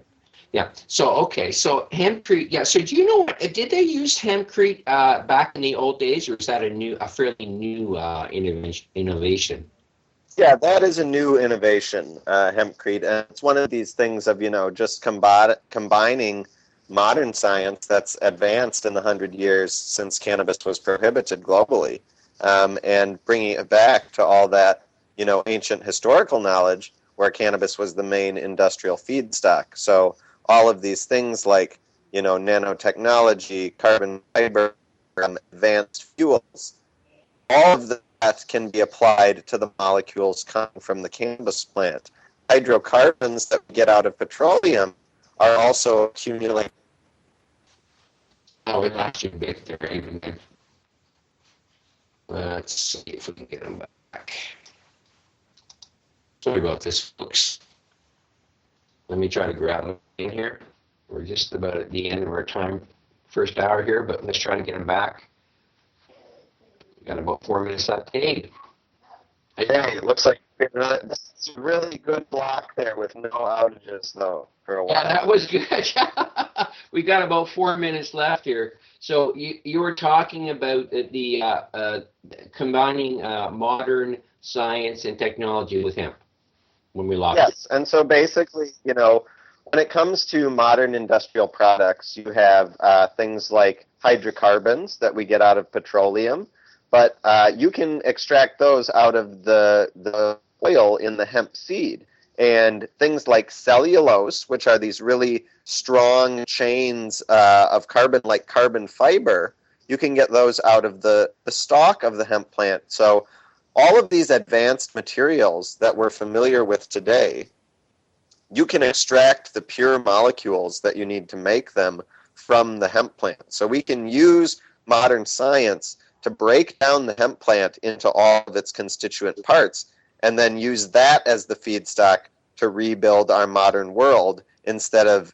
Yeah. So okay. So hempcrete. Yeah. So do you know did they use hempcrete back in the old days, or is that a fairly new innovation? Yeah, that is a new innovation, hempcrete, and it's one of these things of just combining modern science that's advanced in the 100 years since cannabis was prohibited globally, and bringing it back to all that ancient historical knowledge where cannabis was the main industrial feedstock. So all of these things like nanotechnology, carbon fiber, advanced fuels, all of that can be applied to the molecules coming from the cannabis plant. Hydrocarbons that we get out of petroleum are also accumulating. Oh, we lost you a bit there, even. Let's see if we can get them back. Sorry about this, folks. Let me try to grab them in here. We're just about at the end of our time, first hour here, but let's try to get them back. We got about 4 minutes left. Hey, Hey, it looks like it's a really good block there with no outages, though, for a while. yeah, that was good. We got about 4 minutes left here. So you were talking about the combining modern science and technology with hemp when we lost it. Yes, and so basically, when it comes to modern industrial products, you have things like hydrocarbons that we get out of petroleum, but you can extract those out of the oil in the hemp seed. And things like cellulose, which are these really strong chains of carbon, like carbon fiber, you can get those out of the stalk of the hemp plant. So all of these advanced materials that we're familiar with today, you can extract the pure molecules that you need to make them from the hemp plant. So we can use modern science to break down the hemp plant into all of its constituent parts and then use that as the feedstock to rebuild our modern world instead of,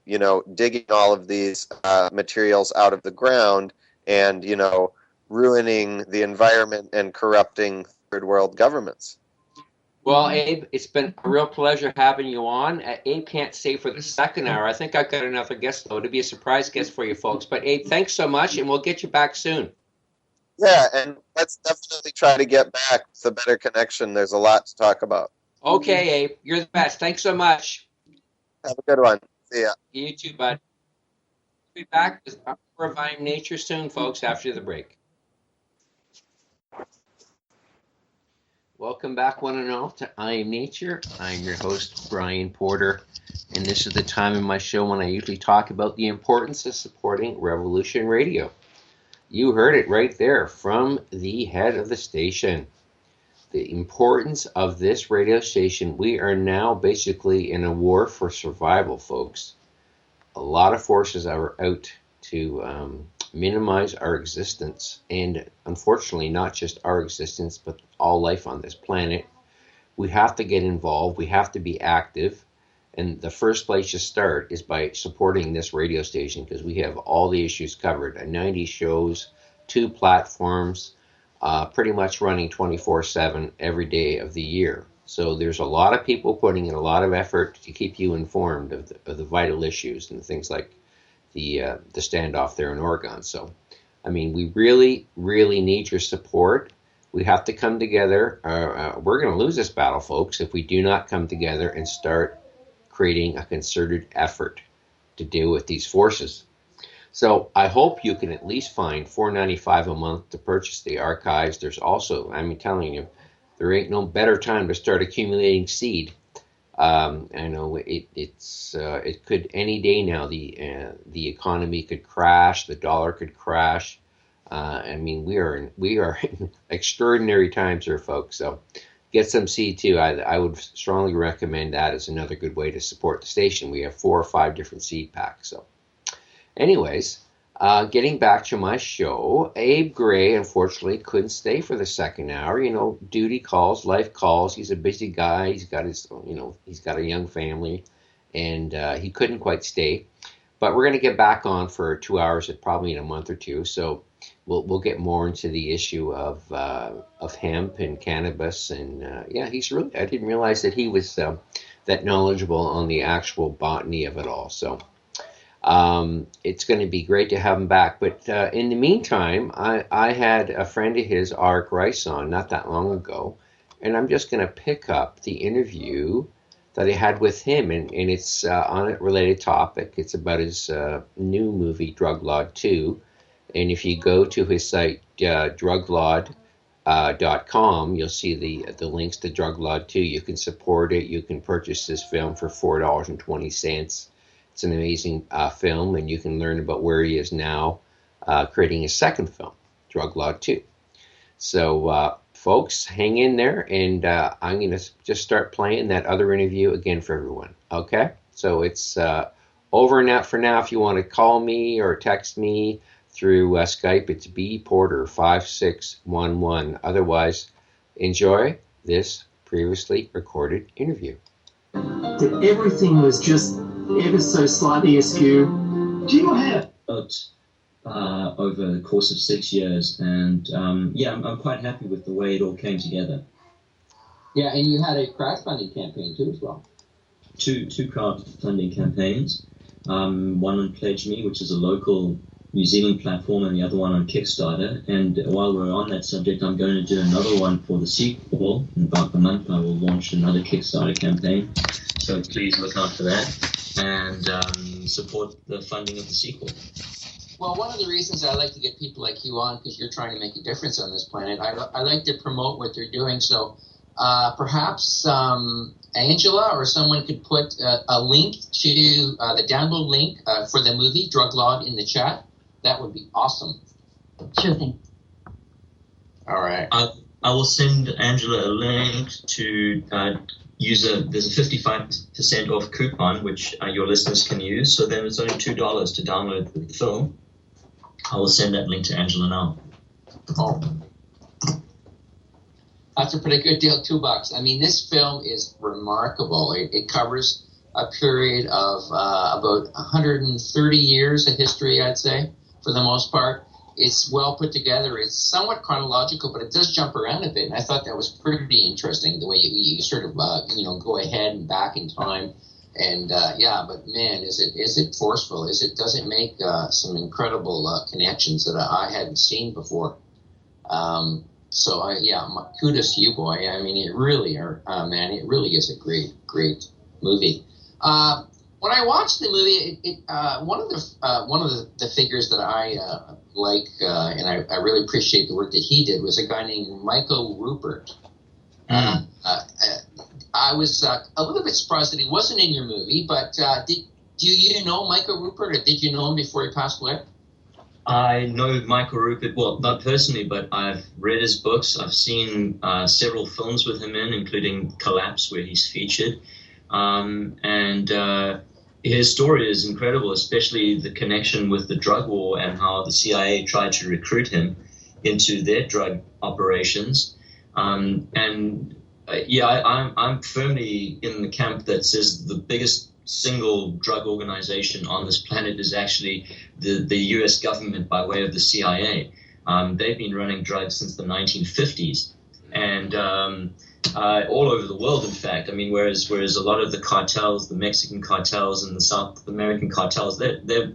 digging all of these materials out of the ground and, ruining the environment and corrupting third world governments. Well, Abe, it's been a real pleasure having you on. Abe can't stay for the second hour. I think I've got another guest, though, to be a surprise guest for you folks. But Abe, thanks so much, and we'll get you back soon. Yeah, and let's definitely try to get back with a better connection. There's a lot to talk about. Okay, Abe, you're the best. Thanks so much. Have a good one. See ya. You too, bud. We'll be back with more of I Am Nature soon, folks, after the break. Welcome back, one and all, to I Am Nature. I'm your host, Brian Porter, and this is the time in my show when I usually talk about the importance of supporting Revolution Radio. You heard it right there from the head of the station. The importance of this radio station. We are now basically in a war for survival, folks. A lot of forces are out to minimize our existence, and unfortunately not just our existence but all life on this planet. We have to get involved, we have to be active, and the first place to start is by supporting this radio station, because we have all the issues covered. 90 shows, 2 platforms, pretty much running 24/7 every day of the year. So there's a lot of people putting in a lot of effort to keep you informed of the vital issues and things like the standoff there in Oregon. So, I mean, we really, really need your support. We have to come together. We're going to lose this battle, folks, if we do not come together and start creating a concerted effort to deal with these forces. So I hope you can at least find $4.95 a month to purchase the archives. There's also, I'm telling you, there ain't no better time to start accumulating seed. I know it could any day now. The economy could crash, the dollar could crash. I mean, we are in extraordinary times here, folks. So get some seed too. I would strongly recommend that as another good way to support the station. We have 4 or 5 different seed packs. So, anyways, getting back to my show, Abe Gray unfortunately couldn't stay for the second hour. Duty calls, life calls. He's a busy guy. He's got he's got a young family, and he couldn't quite stay. But we're going to get back on for 2 hours, probably in a month or two. So we'll get more into the issue of hemp and cannabis. And he's really, I didn't realize that he was that knowledgeable on the actual botany of it all. So. It's going to be great to have him back. But in the meantime, I had a friend of his, Art Rice, on not that long ago, and I'm just going to pick up the interview that I had with him, and it's on a related topic. It's about his new movie, Drug Law 2, and if you go to his site, druglawd.com, you'll see the links to Drug Law 2. You can support it. You can purchase this film for $4.20. It's an amazing film, and you can learn about where he is now creating a second film, Drug Law 2. So, folks, hang in there, and I'm going to just start playing that other interview again for everyone, okay? So it's over and out for now. If you want to call me or text me through Skype, it's bporter5611. Otherwise, enjoy this previously recorded interview. That everything was just ever so slightly askew. Do you have over the course of 6 years, and I'm quite happy with the way it all came together. Yeah, and you had a crowdfunding campaign too as well. Two crowdfunding campaigns, one on Pledge Me, which is a local New Zealand platform, and the other one on Kickstarter. And while we're on that subject, I'm going to do another one for the sequel. In about a month, I will launch another Kickstarter campaign. So please look out for that and support the funding of the sequel. Well, one of the reasons I like to get people like you on, because you're trying to make a difference on this planet, I like to promote what they're doing. So perhaps Angela or someone could put a link to the download link for the movie Drug Law in the chat. That would be awesome. Sure thing. All right. I will send Angela a link to there's a 55% off coupon, which your listeners can use. So then it's only $2 to download the film. I will send that link to Angela now. Oh, that's a pretty good deal, $2. I mean, this film is remarkable. It covers a period of about 130 years of history, I'd say, for the most part. It's well put together. It's somewhat chronological, but it does jump around a bit. And I thought that was pretty interesting, the way you sort of go ahead and back in time. And but man, is it forceful? Does it make some incredible connections that I hadn't seen before? Kudos to you, boy. I mean, it really is a great movie. When I watched the movie, one of the figures that I like, and I really appreciate the work that he did, was a guy named Michael Rupert. I was a little bit surprised that he wasn't in your movie, but do you know Michael Rupert, or did you know him before he passed away? I know Michael Rupert, well, not personally, but I've read his books. I've seen several films with him including Collapse, where he's featured. His story is incredible, especially the connection with the drug war and how the CIA tried to recruit him into their drug operations. I'm firmly in the camp that says the biggest single drug organization on this planet is actually the U.S. government by way of the CIA. They've been running drugs since the 1950s, and all over the world, in fact. I mean, whereas a lot of the cartels, the Mexican cartels and the South American cartels, they're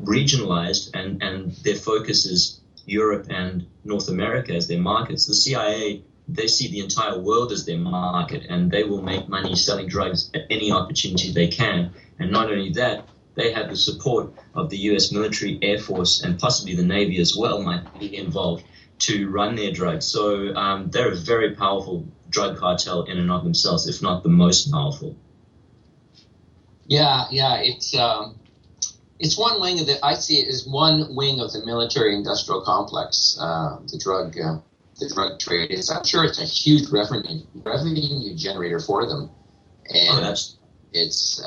regionalized, and their focus is Europe and North America as their markets. The CIA, they see the entire world as their market, and they will make money selling drugs at any opportunity they can. And not only that, they have the support of the U.S. military, Air Force, and possibly the Navy as well might be involved to run their drugs. So they're a very powerful drug cartel in and of themselves, if not the most powerful. Yeah, it's one wing of I see it as one wing of the military-industrial complex. The drug trade is. I'm sure it's a huge revenue generator for them, and it's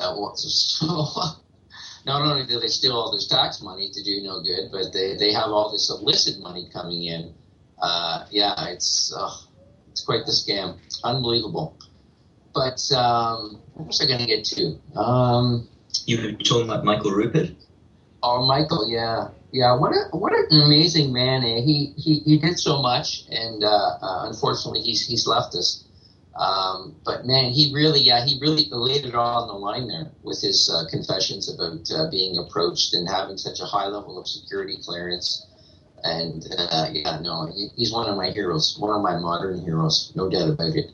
not only do they steal all this tax money to do no good, but they have all this illicit money coming in. It's quite the scam. Unbelievable. But what was I going to get to? You were talking about Michael Rupert? Oh, Michael, yeah. What an amazing man. He did so much, and unfortunately, he's left us. But man, he really laid it all on the line there with his confessions about being approached and having such a high level of security clearance. And he's one of my heroes, one of my modern heroes, no doubt about it.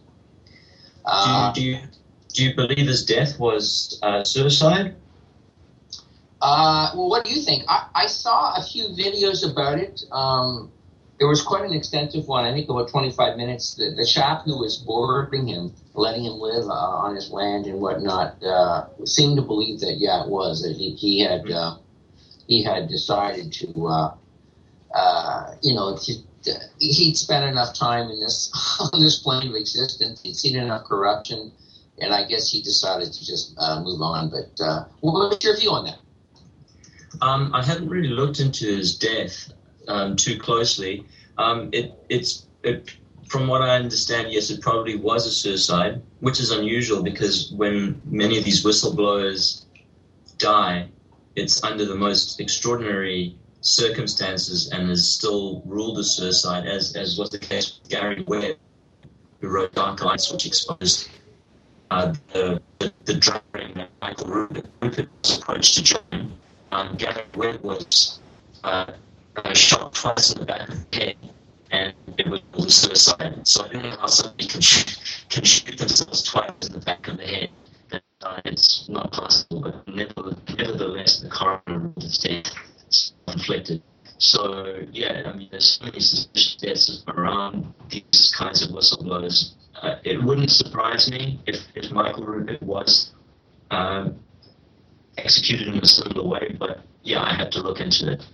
Do you believe his death was suicide? Well, what do you think? I saw a few videos about it. There was quite an extensive one, I think about 25 minutes. The chap who was boarding him, letting him live on his land and whatnot, seemed to believe that, it was. That he had decided to, he'd spent enough time in this on this plane of existence. He'd seen enough corruption, and I guess he decided to just move on. But what's your view on that? I haven't really looked into his death too closely. From what I understand, yes, it probably was a suicide, which is unusual because when many of these whistleblowers die, it's under the most extraordinary circumstances and is still ruled as suicide, as was the case with Gary Webb, who wrote Dark Arts, which exposed the drug ring that Michael Rupert was approached to join. Gary Webb was shot twice in the back of the head, and it was a suicide. So I don't know how somebody can shoot themselves twice in the back of the head. It's not possible, but nevertheless, the coroner ruled his death inflicted. So, there's so many suspicious deaths around these kinds of whistleblowers. It wouldn't surprise me if Michael Rupert was executed in a similar way, but I had to look into it.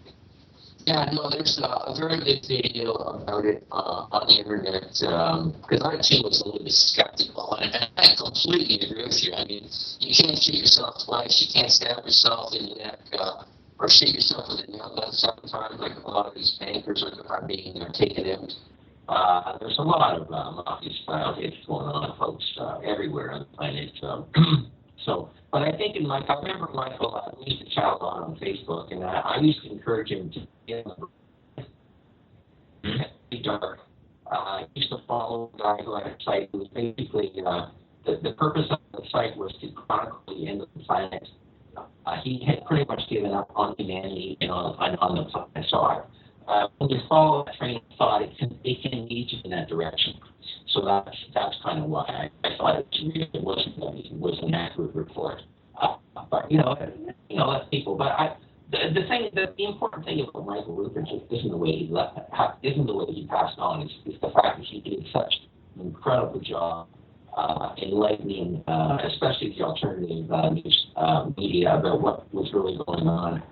Yeah, no, there's a very good video about it on the internet, because I too was a little bit skeptical, and I completely agree with you. I mean, you can't shoot yourself twice, you can't stab yourself in the neck or shoot yourself with a nail gun 7 times, like a lot of these bankers are being taken in. There's a lot of mafia-style hits going on, folks, everywhere on the planet. But I think I remember Michael, we used to chat a lot on Facebook, and I used to encourage him to get be dark. I used to follow a guy who had a site who was basically, the purpose of the site was to chronicle the end of the planet. He had pretty much given up on humanity and on the planet. So when you follow that train of thought, it can lead you in that direction. So that's kind of why I thought it was an accurate report. But that's people. But the important thing about Michael Rupert isn't the way he passed on. It's the fact that he did such an incredible job enlightening, especially the alternative news media about what was really going on.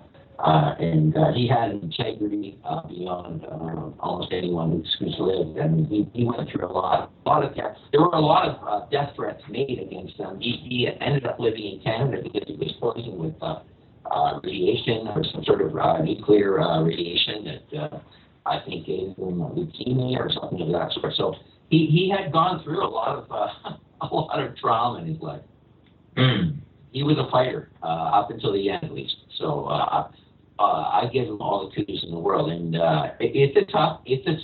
And he had integrity beyond almost anyone who's lived. I mean, he went through a lot of death. There were a lot of death threats made against him. He ended up living in Canada because he was poisoned with radiation or some sort of nuclear radiation that I think gave him leukemia or something of that sort. So he had gone through a lot of trauma in his life. He was a fighter up until the end, at least. So I give him all the kudos in the world, and it's a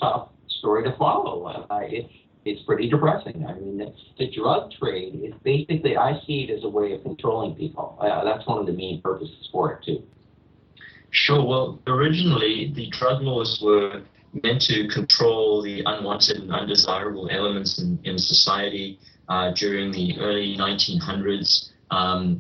tough story to follow. It's pretty depressing. I mean, the drug trade is basically, I see it as a way of controlling people. That's one of the main purposes for it too. Sure. Well, originally the drug laws were meant to control the unwanted and undesirable elements in society. During the early 1900s,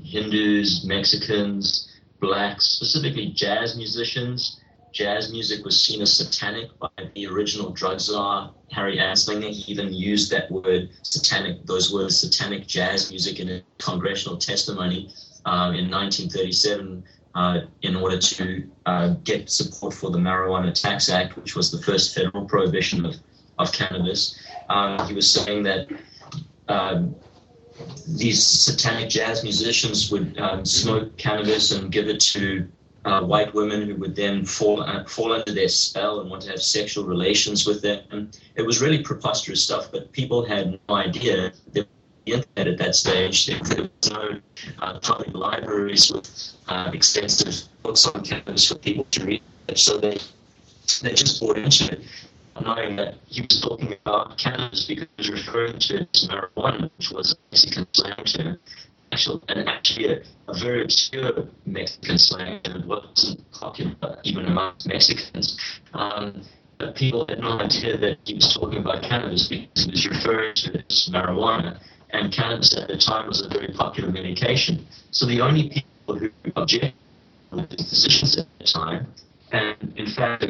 Hindus, Mexicans, blacks, specifically jazz musicians. Jazz music was seen as satanic by the original drug czar, Harry Anslinger. He even used that word, satanic, those words, satanic jazz music, in a congressional testimony in 1937 in order to get support for the Marijuana Tax Act, which was the first federal prohibition of cannabis. He was saying that these satanic jazz musicians would smoke cannabis and give it to white women who would then fall under their spell and want to have sexual relations with them. It was really preposterous stuff, but people had no idea that the internet at that stage. There was no public libraries with extensive books on cannabis for people to read. So they just bought into it, knowing that he was talking about cannabis because he was referring to marijuana, which was a Mexican slang term. Actually a very obscure Mexican slang, and it wasn't popular even amongst Mexicans. But people had no idea that he was talking about cannabis because he was referring to it as marijuana, and cannabis at the time was a very popular medication. So the only people who objected were the physicians at the time, and in fact,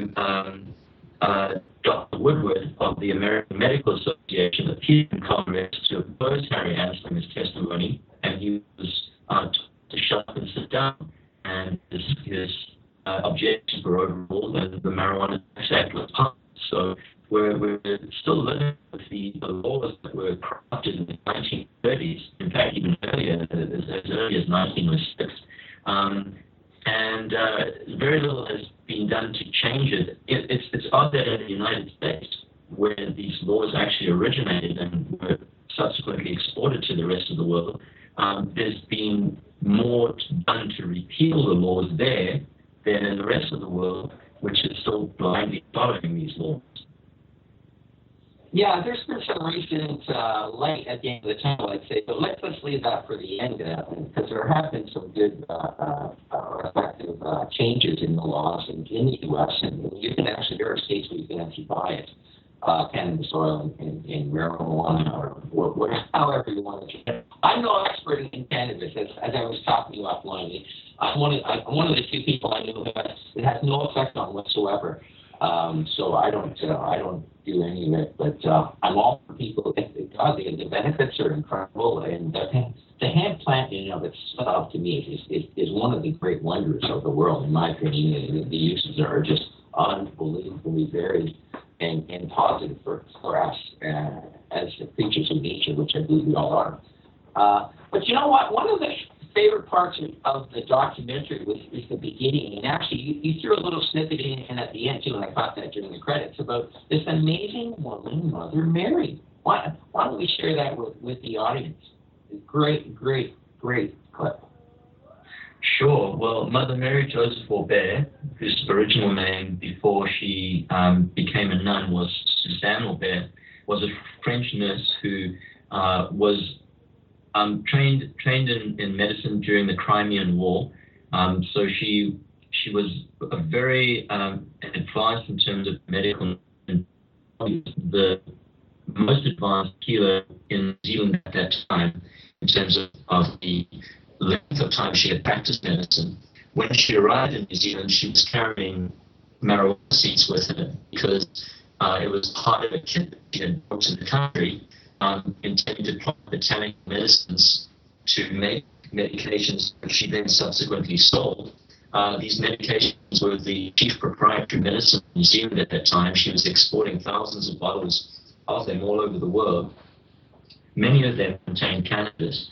Dr. Woodward of the American Medical Association appeared in Congress to oppose Harry Anslinger's testimony, and he was told to shut up and sit down, and his objections were overruled, and the Marijuana Tax Act was passed. So we're still living with the laws that were crafted in the 1930s, in fact, even earlier, as early as 1906. And very little has been done to change it. It's odd that in the United States, where these laws actually originated and were subsequently exported to the rest of the world, there's been more done to repeal the laws there than in the rest of the world, which is still blindly following these laws. Yeah, there's been some recent light at the end of the tunnel, I'd say, but let's leave that for the end, because there have been some good effective changes in the laws in the U.S., and you can actually, there are states where you can actually buy it, cannabis oil and marijuana, or however you want to get it. I'm no expert in cannabis, as I was talking to you offline. I'm one of the few people I know that it has no effect on whatsoever. So I don't do any of it, but I'm all for people. The benefits are incredible, and the hemp plant in and of itself, to me, is one of the great wonders of the world, in my opinion. The uses are just unbelievably varied and positive for us as creatures of nature, which I believe we all are. But you know what? One of the favorite parts of the documentary is the beginning. And actually, you threw a little snippet in at the end, too, and I caught that during the credits, about this amazing woman, Mother Mary. Why don't we share that with the audience? Great clip. Sure. Well, Mother Mary Joseph Aubert, whose original name before she became a nun was Suzanne Aubert, was a French nurse who was trained in medicine during the Crimean War. So she was a very advanced in terms of medical, the most advanced healer in New Zealand at that time in terms of the length of time she had practiced medicine. When she arrived in New Zealand, she was carrying marijuana seeds with her because it was part of a kit that she had brought to the country, intending to plant botanical medicines to make medications which she then subsequently sold. These medications were the chief proprietary medicine in New Zealand at that time. She was exporting thousands of bottles of them all over the world. Many of them contained cannabis,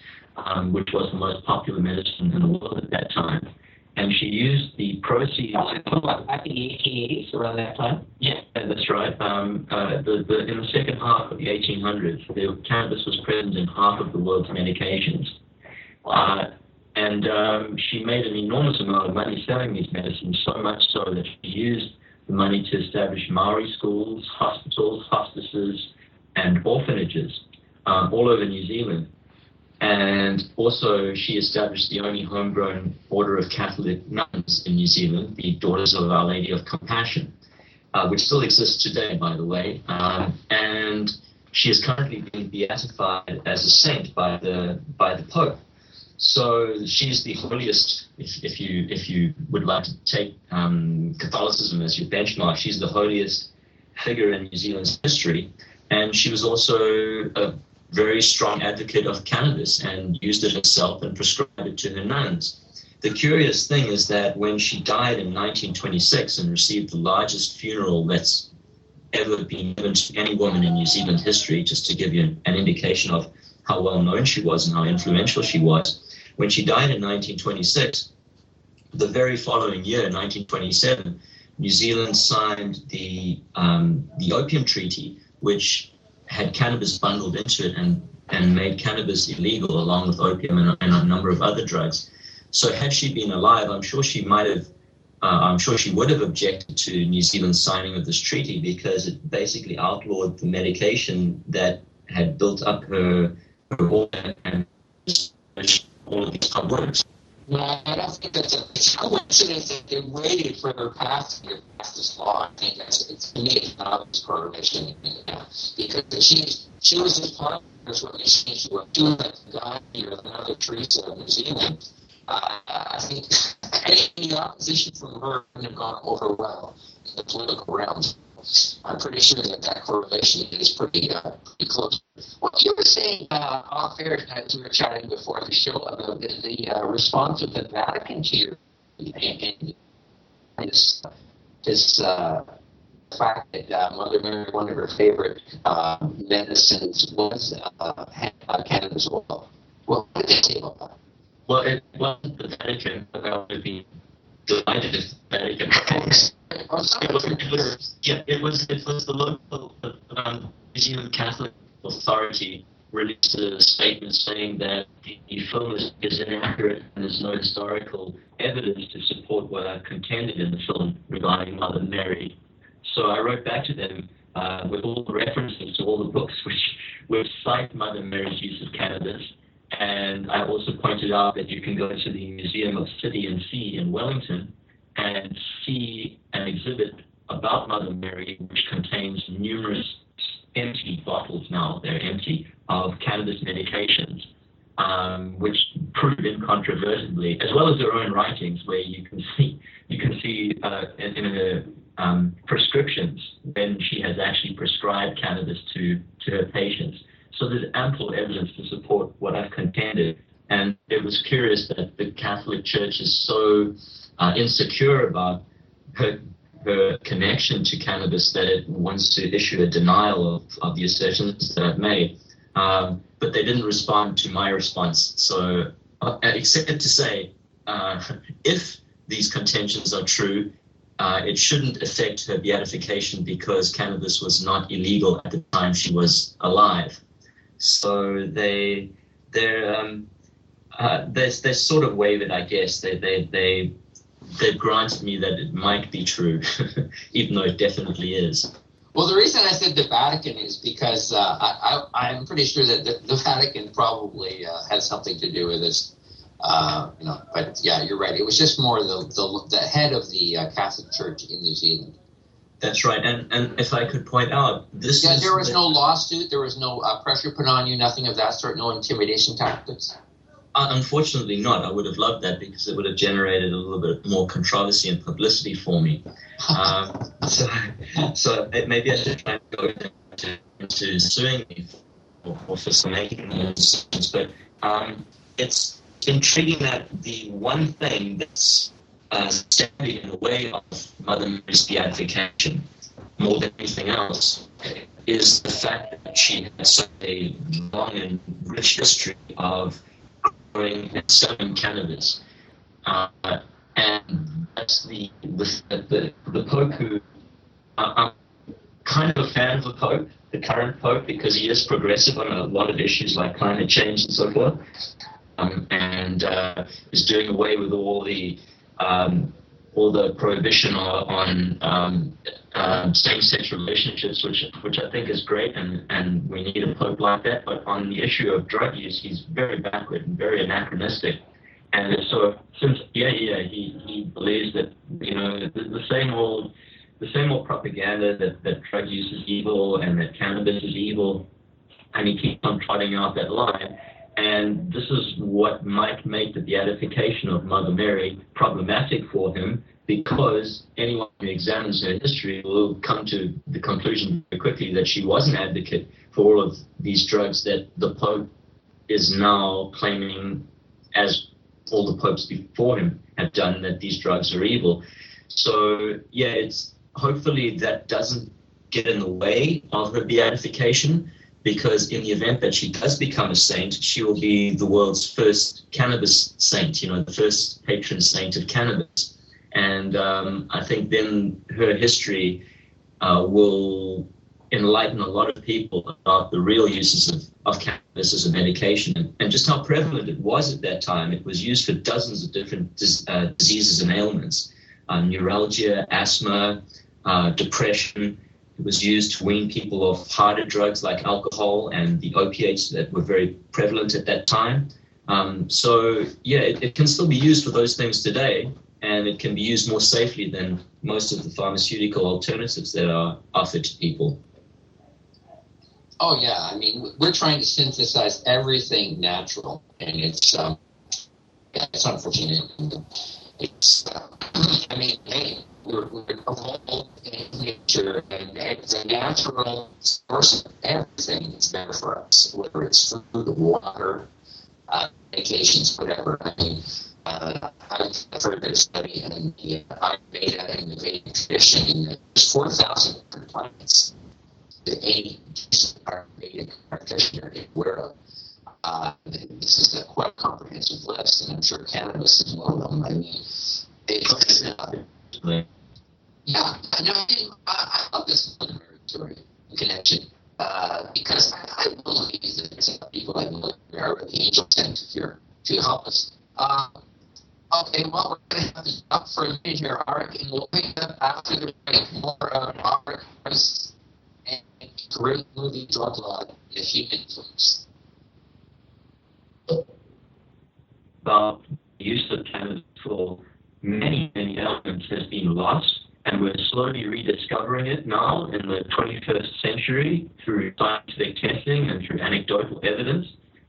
which was the most popular medicine in the world at that time. And she used the proceeds... Back in the 1880s, around that time? Yeah, that's right. In the second half of the 1800s, the cannabis was present in half of the world's medications. And she made an enormous amount of money selling these medicines, so much so that she used the money to establish Maori schools, hospitals, hospices, and orphanages all over New Zealand. And also she established the only homegrown order of Catholic nuns in New Zealand, the Daughters of Our Lady of Compassion, which still exists today, by the way. And she is currently being beatified as a saint by the Pope. So she's the holiest, if you would like to take Catholicism as your benchmark, she's the holiest figure in New Zealand's history. And she was also a very strong advocate of cannabis and used it herself and prescribed it to her nuns. The curious thing is that when she died in 1926 and received the largest funeral that's ever been given to any woman in New Zealand history, just to give you an indication of how well known she was and how influential she was, when she died in 1926, the very following year, 1927, New Zealand signed the Opium Treaty, which had cannabis bundled into it and made cannabis illegal along with opium and a number of other drugs. So had she been alive, I'm sure she would have objected to New Zealand's signing of this treaty because it basically outlawed the medication that had built up her organ and all of these words. No, I don't think it's a coincidence that they waited for her pass to pass this law. I think it's to me it's an obvious correlation because she was as popular when she was doing like Gandhi or another Teresa of New Zealand. I think any opposition from her wouldn't have gone over well in the political realms. I'm pretty sure that correlation is pretty close. What you were saying off air as we were chatting before the show about the response of the Vatican to your and this fact that Mother Mary, one of her favorite medicines was cannabis oil. What did they say about that? Well, it wasn't the Vatican, but I would be delighted if the Vatican. It was the local New Zealand Catholic Authority released a statement saying that the film is inaccurate and there's no historical evidence to support what I contended in the film regarding Mother Mary. So I wrote back to them with all the references to all the books which cite Mother Mary's use of cannabis. And I also pointed out that you can go to the Museum of City and Sea in Wellington and see an exhibit about Mother Mary, which contains numerous empty bottles now, they're empty, of cannabis medications, which prove incontrovertibly, as well as her own writings, where you can see in her prescriptions when she has actually prescribed cannabis to her patients. So there's ample evidence to support what I've contended. And it was curious that the Catholic Church is so insecure about her connection to cannabis that it wants to issue a denial of the assertions that I've made. But they didn't respond to my response. So except to say, if these contentions are true, it shouldn't affect her beatification because cannabis was not illegal at the time she was alive. So they're sort of wavered, I guess. They've granted me that it might be true, even though it definitely is. Well, the reason I said the Vatican is because I'm pretty sure that the Vatican probably had something to do with this. But yeah, you're right. It was just more the head of the Catholic Church in New Zealand. That's right. And if I could point out, there was no lawsuit, there was no pressure put on you, nothing of that sort, no intimidation tactics. Unfortunately not. I would have loved that because it would have generated a little bit more controversy and publicity for me. So maybe I should try and go into suing me or for some making those decisions. But it's intriguing that the one thing that's standing in the way of Mother Mary's beatification, more than anything else, is the fact that she had such a long and rich history of growing and selling cannabis. And that's the Pope who... I'm kind of a fan of the Pope, the current Pope, because he is progressive on a lot of issues like climate change and so forth, and is doing away with all the prohibition on same-sex relationships, which I think is great, and we need a Pope like that. But on the issue of drug use, he's very backward and very anachronistic. And so since he believes that the same old propaganda that drug use is evil and that cannabis is evil, and he keeps on trotting out that line. And this is what might make the beatification of Mother Mary problematic for him, because anyone who examines her history will come to the conclusion very quickly that she was an advocate for all of these drugs that the Pope is now claiming, as all the popes before him have done, that these drugs are evil. So, yeah, it's hopefully that doesn't get in the way of her beatification, because in the event that she does become a saint, she will be the world's first cannabis saint, the first patron saint of cannabis. And I think then her history will enlighten a lot of people about the real uses of cannabis as a medication and just how prevalent it was at that time. It was used for dozens of different diseases and ailments, neuralgia, asthma, depression. It was used to wean people off harder drugs like alcohol and the opiates that were very prevalent at that time. So, yeah, it can still be used for those things today, and it can be used more safely than most of the pharmaceutical alternatives that are offered to people. Oh, yeah. I mean, we're trying to synthesize everything natural, and it's unfortunate. It's, hey, we're evolved in nature, and it's a natural source of everything that's better for us, whether it's food, water, medications, whatever. I mean, I've heard a study in the Ayurveda and the Vedic tradition. There's 4,000 different plants that any Ayurvedic practitioner is aware of. This is a quite comprehensive list, and I'm sure cannabis is one of them. I mean, yeah, I love this story connection because I believe that it's people like are the angel sent here to help us. Okay, well, we're going to have to stop for a minute here, Arik, and we'll pick up after the break more Arik Price and great movie Drug Lord, The Human Influence. About the use of cannabis for many elements has been lost, and we're slowly rediscovering it now in the 21st century through scientific testing and through anecdotal evidence.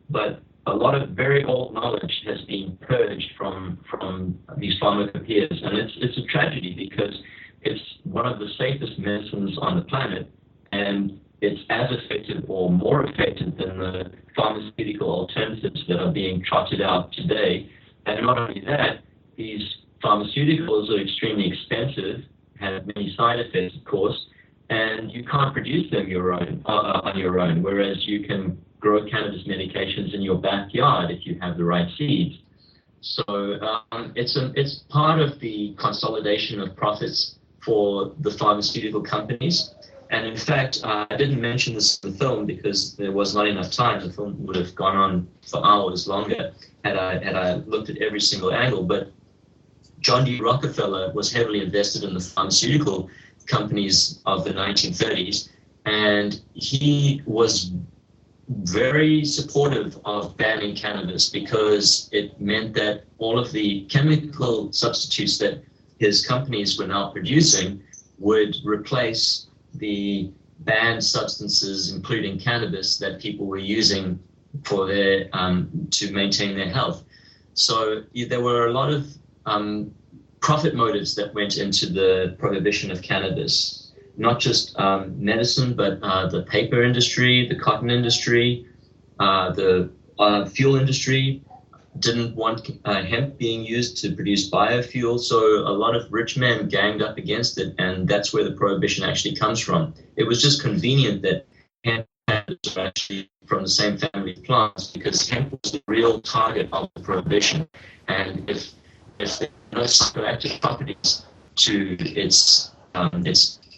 But a lot of very old knowledge has been purged from these pharmacopoeias, and it's a tragedy because it's one of the safest medicines on the planet, and it's as effective or more effective than the pharmaceutical alternatives that are being trotted out today. And not only that, these pharmaceuticals are extremely expensive, have many side effects, of course, and you can't produce them on your own, whereas you can grow cannabis medications in your backyard if you have the right seeds. So it's part of the consolidation of profits for the pharmaceutical companies. And in fact, I didn't mention this in the film because there was not enough time. The film would have gone on for hours longer had I looked at every single angle. But John D. Rockefeller was heavily invested in the pharmaceutical companies of the 1930s, and he was very supportive of banning cannabis because it meant that all of the chemical substitutes that his companies were now producing would replace the banned substances, including cannabis, that people were using for their to maintain their health. So there were a lot of profit motives that went into the prohibition of cannabis, not just medicine, but the paper industry, the cotton industry, the fuel industry didn't want hemp being used to produce biofuel, so a lot of rich men ganged up against it, and that's where the prohibition actually comes from. It was just convenient that hemp and cannabis are actually from the same family of plants, because hemp was the real target of the prohibition. And if there are no psychoactive properties to its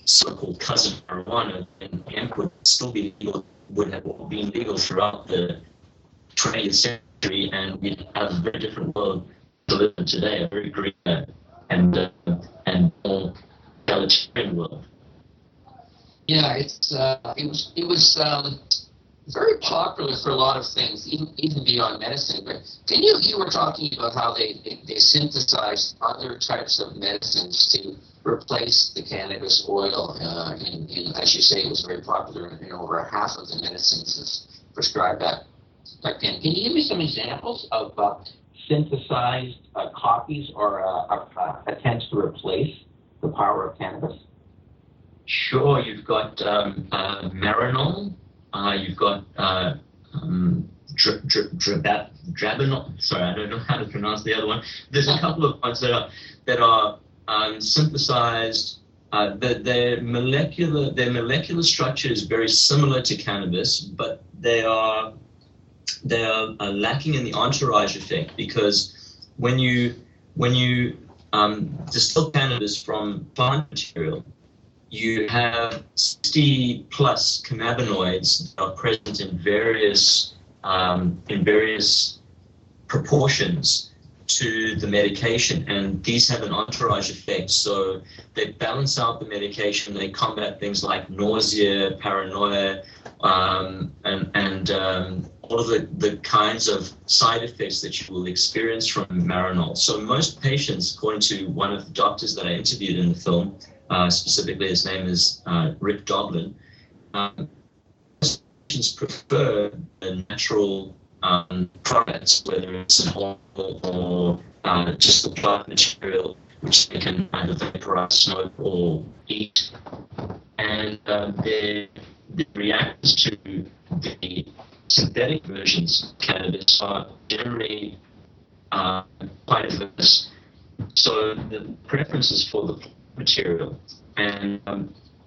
so-called cousin marijuana, then hemp would still be legal, would have been legal throughout the 20th century, and we'd have a very different world to live in today, a very greener and more egalitarian world. Yeah, it was very popular for a lot of things, even beyond medicine. But you were talking about how they synthesized other types of medicines to replace the cannabis oil. And as you say, it was very popular in over half of the medicines that's prescribed back then. Can you give me some examples of synthesized copies or attempts to replace the power of cannabis? Sure, you've got Marinol, you've got Drabinol. Sorry, I don't know how to pronounce the other one. There's a couple of ones that are synthesized. Their molecular structure is very similar to cannabis, but they are lacking in the entourage effect, because when you distill cannabis from plant material, you have 60 plus cannabinoids that are present in various proportions to the medication, and these have an entourage effect. So they balance out the medication. They combat things like nausea, paranoia, and all of the kinds of side effects that you will experience from Marinol. So most patients, according to one of the doctors that I interviewed in the film, specifically his name is Rick Doblin, patients prefer the natural products, whether it's an oil or just the plant material, which they can either vaporize, smoke, or eat. And the reactions to the synthetic versions of cannabis are generally quite adverse. So the preference is for the plant material, and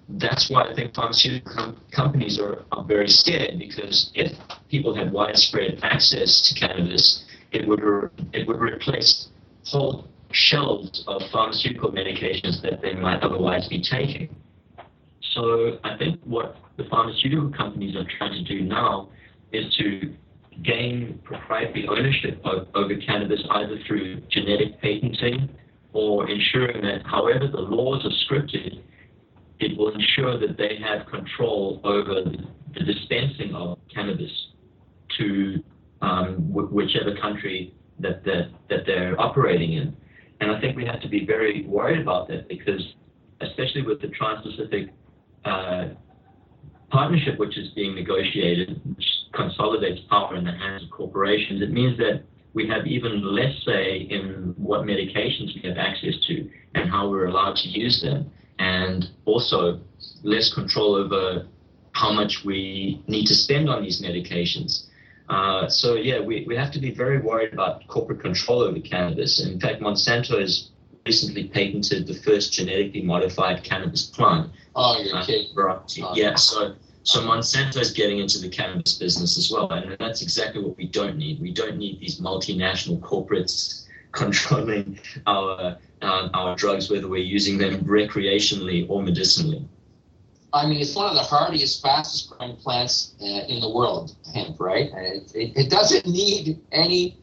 that's why I think pharmaceutical companies are very scared, because if people had widespread access to cannabis, it would replace whole shelves of pharmaceutical medications that they might otherwise be taking. So I think what the pharmaceutical companies are trying to do now is to gain proprietary ownership over cannabis, either through genetic patenting or ensuring that however the laws are scripted, it will ensure that they have control over the dispensing of cannabis to whichever country that they're operating in. And I think we have to be very worried about that, because especially with the Trans-Pacific partnership which is being negotiated, which consolidates power in the hands of corporations, it means that we have even less say in what medications we have access to and how we're allowed to use them, and also less control over how much we need to spend on these medications. So yeah, we have to be very worried about corporate control over cannabis. In fact, Monsanto has recently patented the first genetically modified cannabis plant. Oh, you're kidding. Yeah, so So Monsanto is getting into the cannabis business as well, and that's exactly what we don't need. We don't need these multinational corporates controlling our drugs, whether we're using them recreationally or medicinally. I mean, it's one of the hardiest, fastest growing plants in the world, hemp, right? It doesn't need any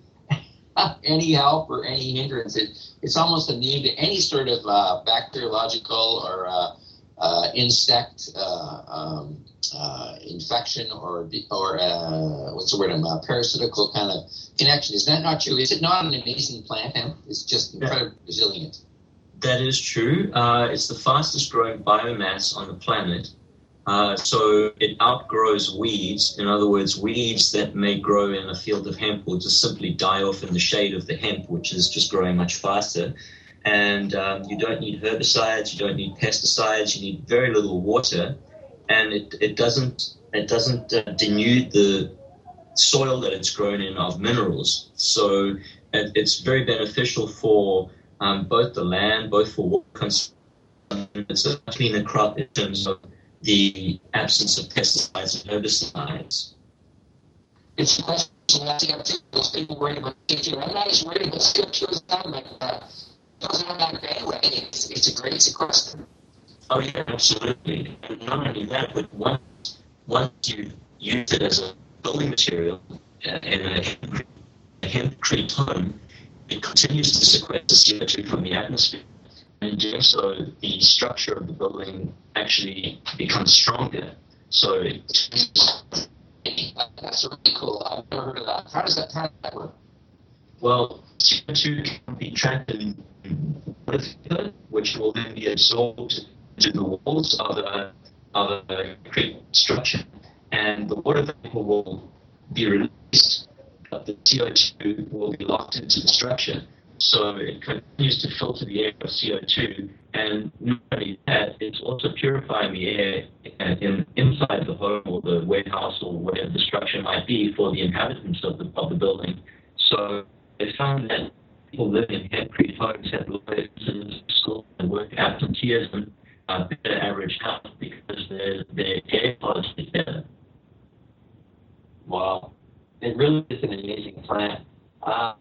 help or any hindrance. It's almost immune to any sort of bacteriological or insect infection or what's the word? Parasitical kind of connection. Is that not true? Is it not an amazing plant, hemp? It's just incredibly resilient. That is true. It's the fastest growing biomass on the planet. So it outgrows weeds. In other words, weeds that may grow in a field of hemp will just simply die off in the shade of the hemp, which is just growing much faster. And you don't need herbicides, you don't need pesticides, you need very little water, and it doesn't denude the soil that it's grown in of minerals. So it's very beneficial for both the land, both for water consumption. It's a cleaner crop in terms of the absence of pesticides and herbicides. It's a question that you have to people worried about CO2. I'm not as worried about CO2 as I'm like doesn't matter anyway. It's a great sequester. Oh yeah, absolutely. And not only that, but once you use it as a building material in a hemp-treated home, it continues to sequester CO2 from the atmosphere. And in doing so, the structure of the building actually becomes stronger. So that's really cool. I've never heard of that. How does that work? Well, CO2 can be trapped in water vapor, which will then be absorbed into the walls of a concrete structure, and the water vapor will be released, but the CO2 will be locked into the structure. So it continues to filter the air of CO2, and not only that, it's also purifying the air inside the home or the warehouse or whatever the structure might be for the inhabitants of the building. So they found that people living in hemp-treated homes have lower incidence of school and work absenteeism, better average health because their air quality is better. Wow. It really is an amazing plant. I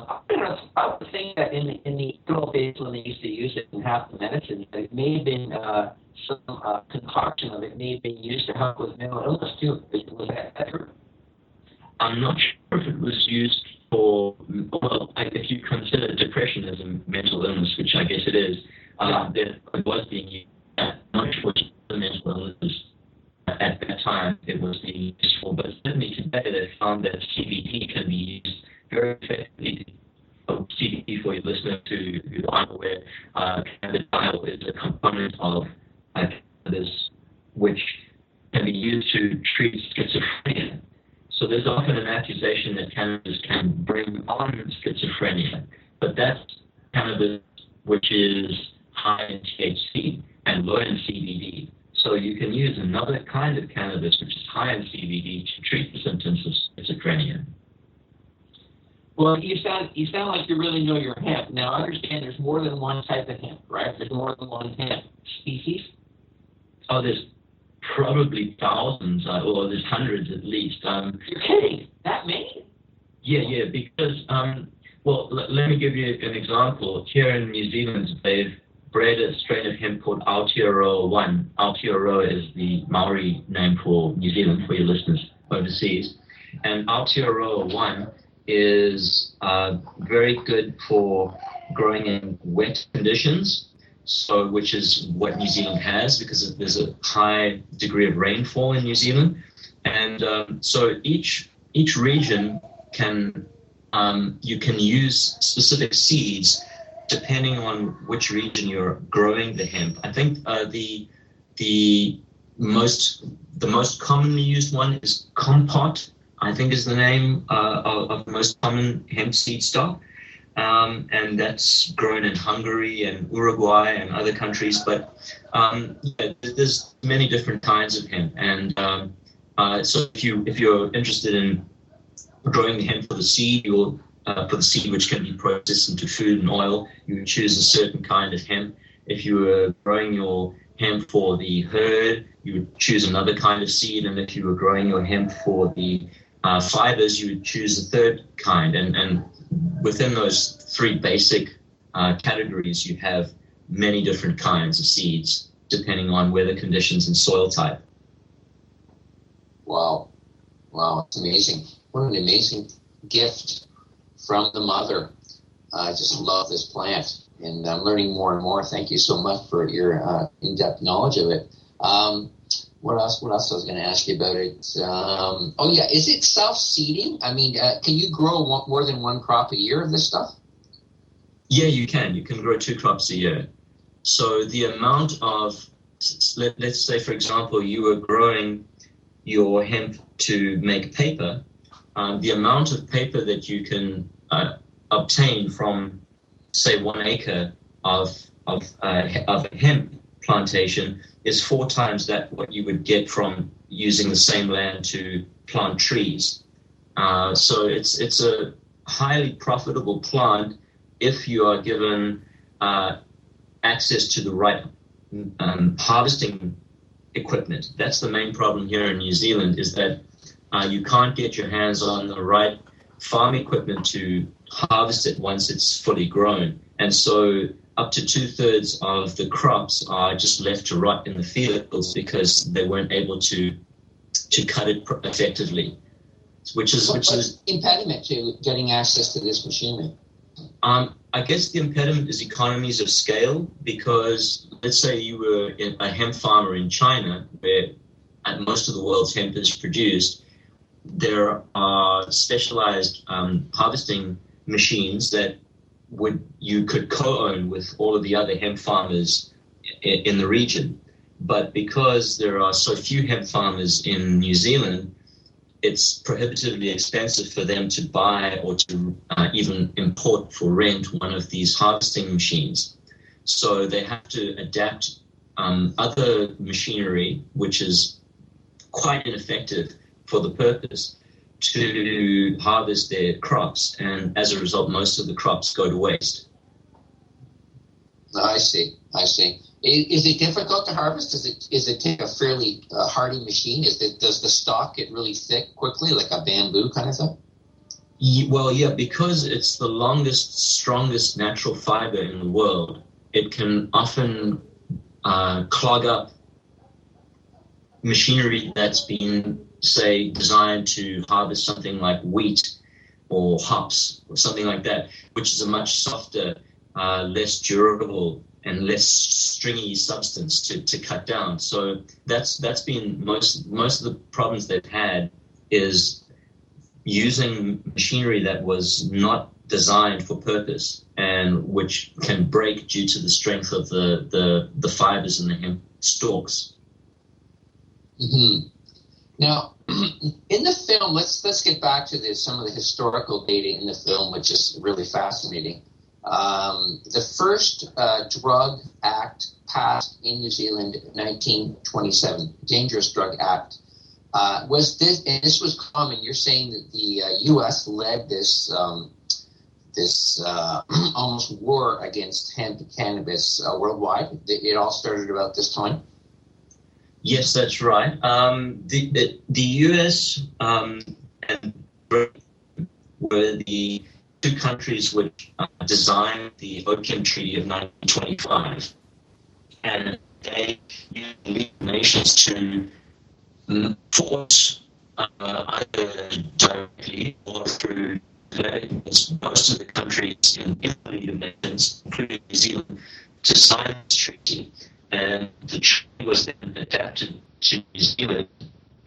would think that in the good old days when they used to use it in half the medicine, it may have been some concoction of it may have been used to help with mental illness too. Was that true? I'm not sure if it was used for, well, if you consider depression as a mental illness, which I guess it is, that it was being used. I'm not sure which mental illness at that time it was being used for, but certainly today they found that CBD can be used very effectively. CBD, for your listeners who aren't aware, cannabidiol is a component of cannabis which can be used to treat schizophrenia. So there's often an accusation that cannabis can bring on schizophrenia, but that's cannabis which is high in THC and low in CBD. So you can use another kind of cannabis which is high in CBD to treat the symptoms of schizophrenia. Well, you sound like you really know your hemp. Now, I understand there's more than one type of hemp, right? There's more than one hemp species. Oh, there's probably thousands, or there's hundreds at least. You're kidding? That many? Yeah, because, well, let me give you an example. Here in New Zealand, they've bred a strain of hemp called Aotearoa 1. Aotearoa is the Maori name for New Zealand, for your listeners overseas. And Aotearoa 1 is very good for growing in wet conditions, so which is what New Zealand has because there's a high degree of rainfall in New Zealand, and so each region can you can use specific seeds depending on which region you're growing the hemp. I think the most commonly used one is Compot, I think is the name of the most common hemp seed stock. And that's grown in Hungary and Uruguay and other countries. But there's many different kinds of hemp. And so if you're interested in growing the hemp for the seed, which can be processed into food and oil, you would choose a certain kind of hemp. If you were growing your hemp for the herd, you would choose another kind of seed, and if you were growing your hemp for the fibers, you would choose a third kind. And within those three basic categories, you have many different kinds of seeds, depending on weather conditions and soil type. Wow, it's amazing. What an amazing gift from the mother. I just love this plant, and I'm learning more and more. Thank you so much for your in-depth knowledge of it. What else? What else I was going to ask you about it? Is it self-seeding? I mean, can you grow more than one crop a year of this stuff? Yeah, you can. You can grow 2 crops a year. So the amount of, let's say, for example, you were growing your hemp to make paper. The amount of paper that you can obtain from, say, 1 acre of a hemp plantation is 4 times that what you would get from using the same land to plant trees. So it's a highly profitable plant if you are given access to the right harvesting equipment. That's the main problem here in New Zealand, is that you can't get your hands on the right farm equipment to harvest it once it's fully grown. And so up to 2/3 of the crops are just left to rot in the fields because they weren't able to cut it effectively, which is impediment to getting access to this machinery. I guess the impediment is economies of scale, because let's say you were a hemp farmer in China, where most of the world's hemp is produced. There are specialized harvesting machines that you could co-own with all of the other hemp farmers in the region. But because there are so few hemp farmers in New Zealand, it's prohibitively expensive for them to buy or to even import for rent one of these harvesting machines. So they have to adapt other machinery, which is quite ineffective for the purpose, to harvest their crops. And as a result, most of the crops go to waste. I see. Is it difficult to harvest? Is it take a fairly hardy machine? Does the stalk get really thick quickly, like a bamboo kind of thing? Well, yeah, because it's the longest, strongest natural fiber in the world, it can often clog up machinery that's been, say, designed to harvest something like wheat or hops or something like that, which is a much softer, less durable and less stringy substance to cut down. So that's been most of the problems they've had, is using machinery that was not designed for purpose and which can break due to the strength of the fibers in the hemp stalks. Mm-hmm. Now, in the film, let's get back to some of the historical data in the film, which is really fascinating. The first drug act passed in New Zealand in 1927, Dangerous Drug Act. Was this, and this was common, you're saying that the U.S. led this almost war against hemp and cannabis worldwide? It all started about this time? Yes, that's right. The U.S. and were the 2 countries which designed the Opium Treaty of 1925, and they used the League of Nations to force either directly or through most of the countries in the League of Nations, including New Zealand, to sign this treaty. And the treaty was then adapted to New Zealand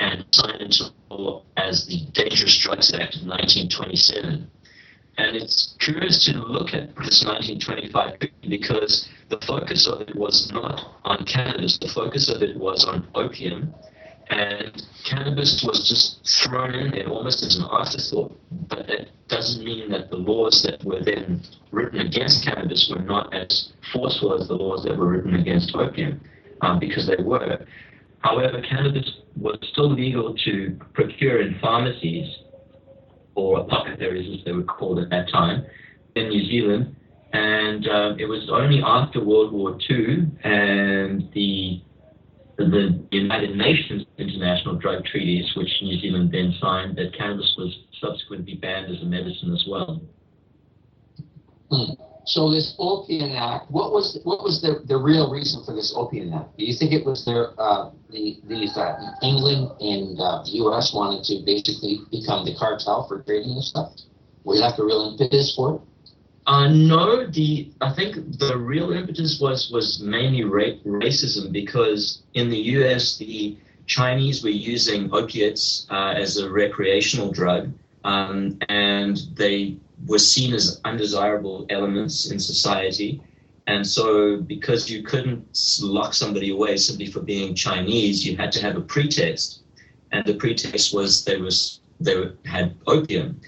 and signed into law as the Dangerous Drugs Act of 1927. And it's curious to look at this 1925 treaty because the focus of it was not on cannabis, the focus of it was on opium, and cannabis was just thrown in there almost as an afterthought. But that doesn't mean that the laws that were then written against cannabis were not as forceful as the laws that were written against opium, because they were. However, cannabis was still legal to procure in pharmacies, or apothecaries as they were called at that time, in New Zealand, And it was only after World War II and the United Nations International Drug Treaties, which New Zealand then signed, that cannabis was subsequently banned as a medicine as well. So this Opium Act, what was the real reason for this Opium Act? Do you think it was England and the U.S. wanted to basically become the cartel for trading this stuff? Was that the real impetus for it? No, I think the real impetus was mainly racism, because in the U.S. the Chinese were using opiates as a recreational drug, and they were seen as undesirable elements in society. And so because you couldn't lock somebody away simply for being Chinese, you had to have a pretext. And the pretext was they had opium.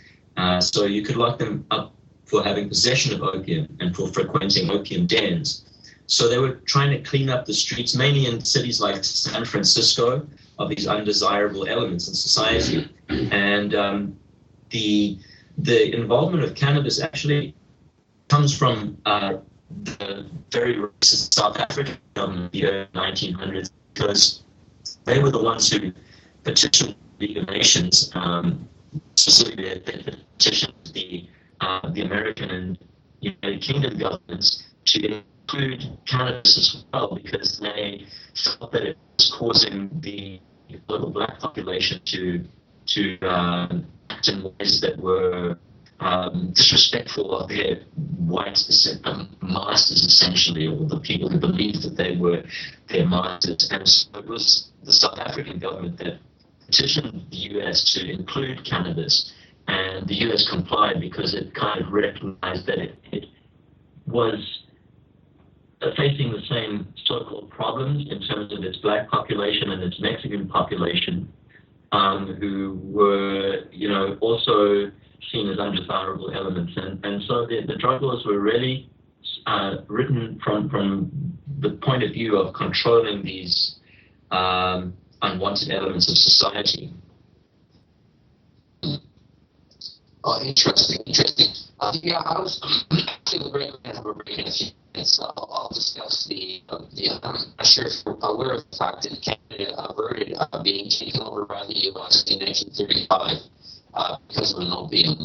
So you could lock them up for having possession of opium and for frequenting opium dens. So they were trying to clean up the streets, mainly in cities like San Francisco, of these undesirable elements in society. And the involvement of cannabis actually comes from the very racist South African government in the early 1900s, because they were the ones who petitioned League of Nations, specifically they petitioned the American and United Kingdom governments to include cannabis as well, because they felt that it was causing the local black population to act in ways that were disrespectful of their white masters, essentially, or the people who believed that they were their masters. And so it was the South African government that petitioned the US to include cannabis, and the US complied because it kind of recognized that it was facing the same so-called problems in terms of its black population and its Mexican population, who were, also seen as undesirable elements. And so the drug laws were really written from the point of view of controlling these unwanted elements of society. Oh, interesting. Yeah, I was actually going to have a break in a few minutes. I'll discuss the I'm not sure if you're aware of the fact that Canada averted being taken over by the U.S. in 1935 because of an opium,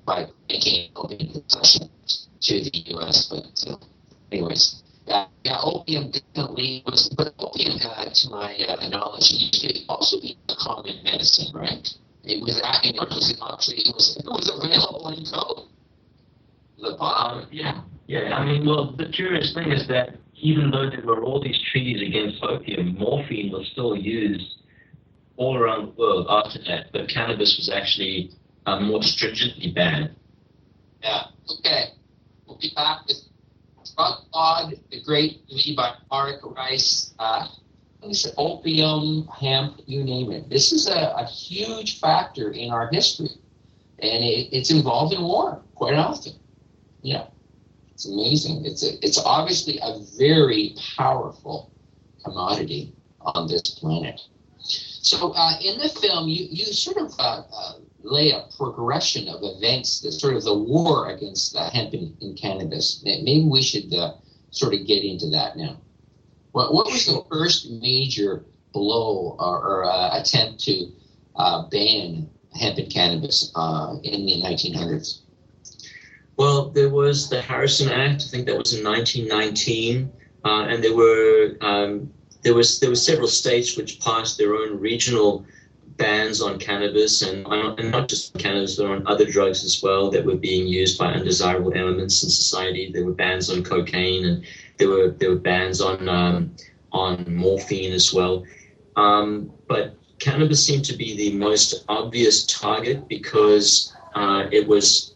by making opium concession to the U.S. But anyways, opium definitely was, but opium, to my knowledge, used to also be a common medicine, right? It was available in code. The bomb. Yeah. I mean, well, the curious thing is that even though there were all these treaties against opium, morphine was still used all around the world after that. But cannabis was actually more stringently banned. Yeah. Okay. We'll be back with Drug God, The Great Lead by Mark Rice. Opium, hemp, you name it. This is a huge factor in our history, and it's involved in war quite often. Yeah, it's amazing. It's obviously a very powerful commodity on this planet. So in the film, you sort of lay a progression of events, sort of the war against hemp and cannabis. Maybe we should sort of get into that now. What was the first major blow or attempt to ban hemp and cannabis in the 1900s? Well, there was the Harrison Act. I think that was in 1919, and there were several states which passed their own regional bans on cannabis, and not just cannabis, but on other drugs as well that were being used by undesirable elements in society. There were bans on cocaine, and there were bans on morphine as well. But cannabis seemed to be the most obvious target because it was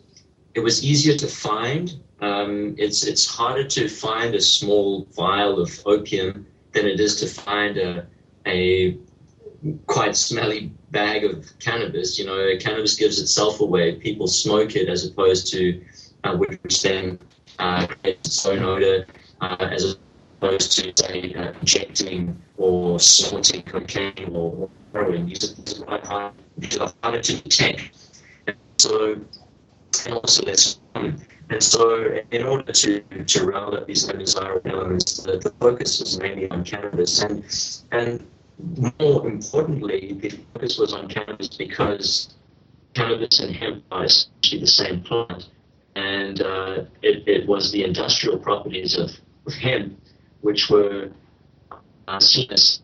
easier to find. It's harder to find a small vial of opium than it is to find a quite smelly bag of cannabis. Cannabis gives itself away. People smoke it as opposed to which then creates its own odor, as opposed to, say, injecting or snorting cocaine or heroin. These are quite hard. These are harder to detect. And also, there's And so in order to round up these undesirable elements, the focus was mainly on cannabis. And more importantly, the focus was on cannabis because cannabis and hemp are essentially the same plant. And it was the industrial properties of hemp which were seen as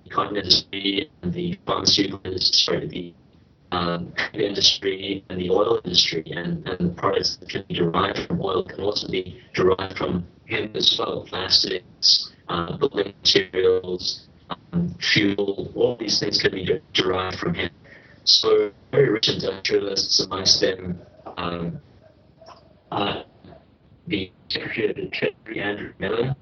the cotton industry and the pharmaceutical industry, the industry and the oil industry, and the products that can be derived from oil can also be derived from hemp as well, plastics, building materials, fuel, all these things can be derived from hemp. So very rich industrialists, amongst them the Secretary of the Treasury, Andrew Mellon,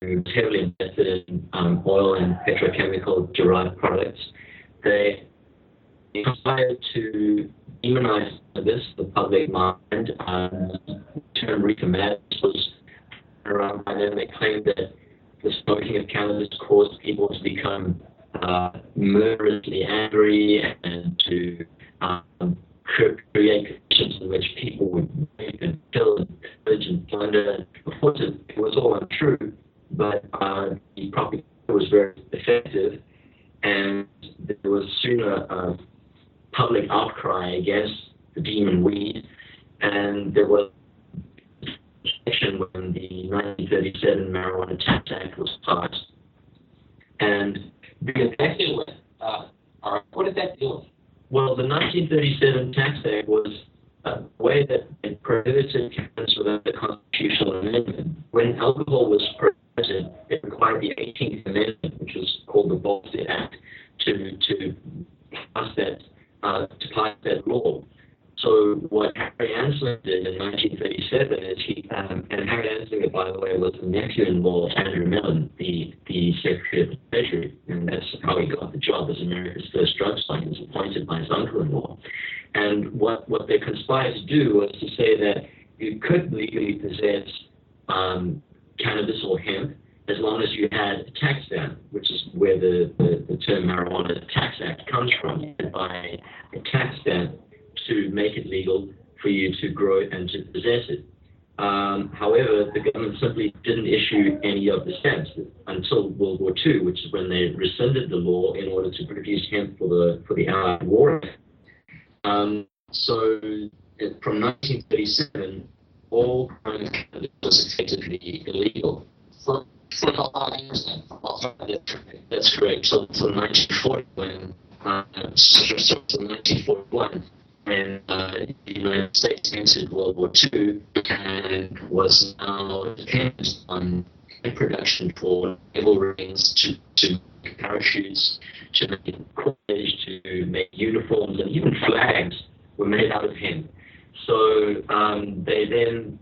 who was heavily invested in oil and petrochemical derived products. They decided to demonize this, the public mind. The term reefer madness was around by then. They claimed that the smoking of cannabis caused people to become murderously angry and to create conditions in which people would rape and kill and pillage and plunder. Of course, it was all untrue, but the propaganda was very effective, and there was soon a public outcry against the demon weed, and there was action when the 1937 Marijuana Tax Act was passed. And what did that deal with? What did that deal with? Well, the 1937 Tax Act was a way that it prohibited cannabis without the constitutional amendment. When alcohol was prohibited, it required the 18th Amendment, which was called the Volstead Act, to pass that law. So what Harry Anslinger did in 1937 is and Harry Anslinger, by the way, was the nephew-in-law of Andrew Mellon, the Secretary of the Treasury, and that's how he got the job as America's first drug scion. He was appointed by his uncle-in-law. And what they conspired to do was to say that you could legally possess cannabis or hemp as long as you had a tax stamp, which is where the term Marijuana Tax Act comes from. You had buy a tax stamp to make it legal for you to grow it and to possess it. However, the government simply didn't issue any of the stamps until World War II, which is when they rescinded the law in order to produce hemp for the Allied war. So from 1937, all kind of cannabis was effectively illegal. For a lot of years then. That's correct. So from 1940, when 1941, when the United States entered World War II and was now dependent on production for naval rings, to make parachutes, to make cordage, to make uniforms, and even flags were made out of hemp. So they then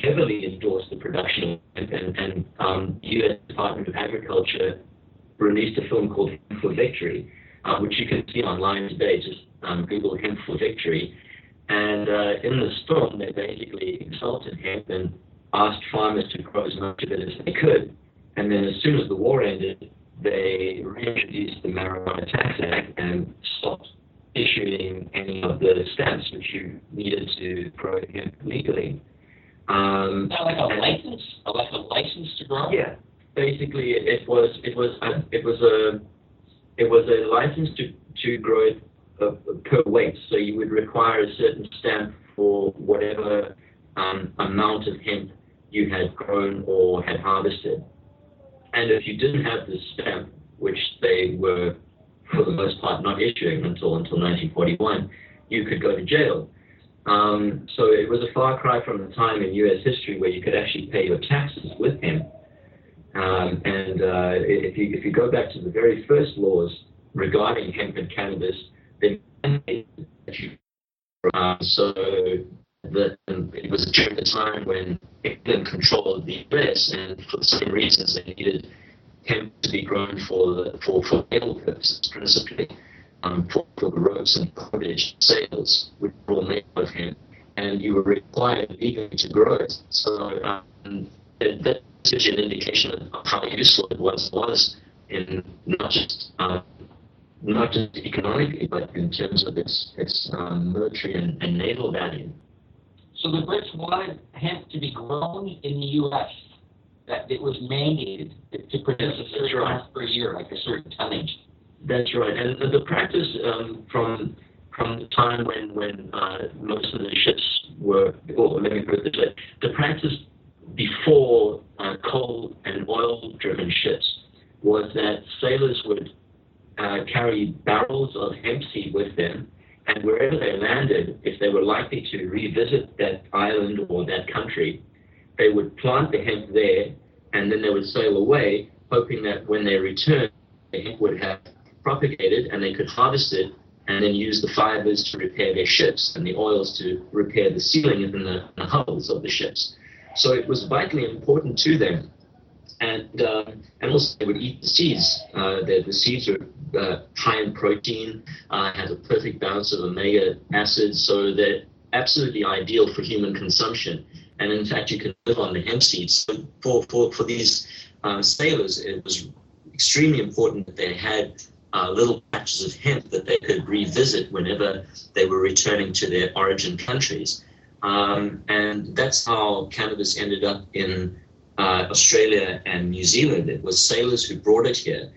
heavily endorsed the production of hemp, and U.S. Department of Agriculture released a film called Hemp for Victory, which you can see online today. Just Google Hemp for Victory. And in this film, they basically exalted hemp and asked farmers to grow as much of it as they could. And then as soon as the war ended, they reintroduced the Marijuana Tax Act and stopped issuing any of the stamps which you needed to grow hemp legally. Like a license? Like a license to grow? Yeah. Basically, it was a license to grow it per weight. So you would require a certain stamp for whatever amount of hemp you had grown or had harvested. And if you didn't have this stamp, which they were for the most part not issuing until 1941, you could go to jail. So it was a far cry from the time in U.S. history where you could actually pay your taxes with hemp. If you go back to the very first laws regarding hemp and cannabis, they so that it was during the time when England controlled the U.S. and for the same reasons they needed hemp to be grown for naval purposes principally, for the ropes and cordage sails, which were all made of hemp, and you were required legally to grow it. So that gives you an indication of how useful it was in not just economically, but in terms of its military and naval value. So the Brits wanted hemp to be grown in the U.S. That it was mandated to produce a certain amount per year, like a certain tonnage. That's right. And the practice from the time when most of the ships were, or let me put it this way, the practice before coal and oil-driven ships was that sailors would carry barrels of hemp seed with them, and wherever they landed, if they were likely to revisit that island or that country, they would plant the hemp there, and then they would sail away, hoping that when they returned, the hemp would have propagated and they could harvest it and then use the fibers to repair their ships and the oils to repair the sealing in the hulls of the ships. So it was vitally important to them. And also they would eat the seeds. The seeds are high in protein, have a perfect balance of omega acids, so they're absolutely ideal for human consumption. And in fact, you can live on the hemp seeds. So for these sailors, it was extremely important that they had little patches of hemp that they could revisit whenever they were returning to their origin countries. And that's how cannabis ended up in Australia and New Zealand. It was sailors who brought it here,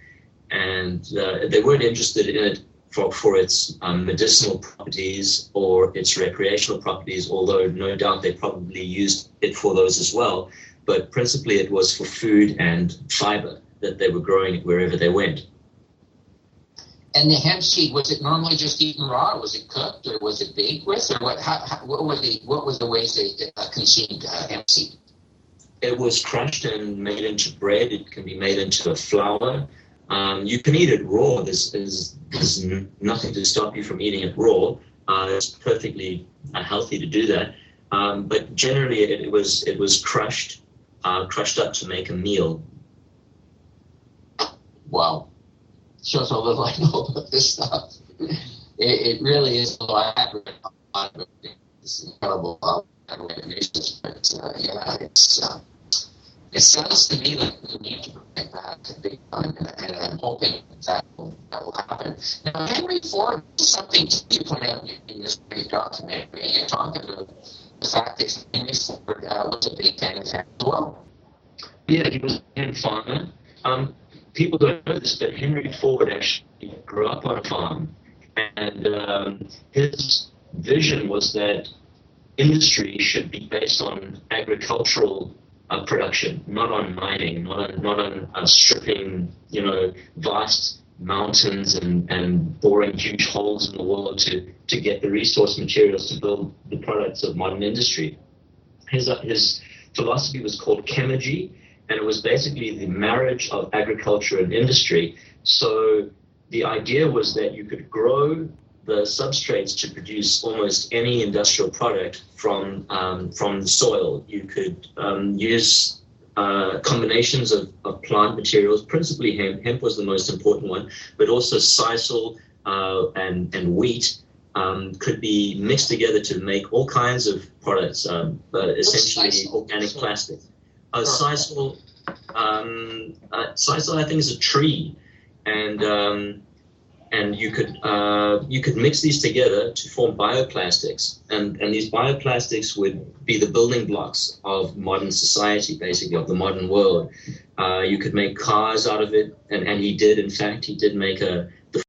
and they weren't interested in it for its medicinal properties or its recreational properties, although no doubt they probably used it for those as well. But principally it was for food and fiber that they were growing it wherever they went. And the hemp seed, was it normally just eaten raw? Was it cooked, or was it baked with, or what was the ways they consumed hemp seed? It was crushed and made into bread. It can be made into a flour. You can eat it raw. There's nothing to stop you from eating it raw. It's perfectly healthy to do that. But generally, it was crushed up to make a meal. Wow. Shows how little I know about this stuff. It really is. Although I have read a lot of it, it's incredible. It sounds to me like we need to bring that to big time, and I'm hoping that will happen. Now, Henry Ford, something you point out in this great documentary, you're talking about the fact that Henry Ford was a big fan of hemp as well. Yeah, he was a hemp farmer. People don't know this, but Henry Ford actually grew up on a farm, and his vision was that industry should be based on agricultural production, not on mining, not on stripping, vast mountains and boring huge holes in the world to get the resource materials to build the products of modern industry. His philosophy was called chemagy, and it was basically the marriage of agriculture and industry. So the idea was that you could grow the substrates to produce almost any industrial product from the soil. You could use combinations of plant materials, principally hemp. Hemp was the most important one, but also sisal and wheat could be mixed together to make all kinds of products, essentially organic plastic. Sisal, I think, is a tree, and you could mix these together to form bioplastics, and these bioplastics would be the building blocks of modern society, basically of the modern world. You could make cars out of it, and he did. In fact, he did make the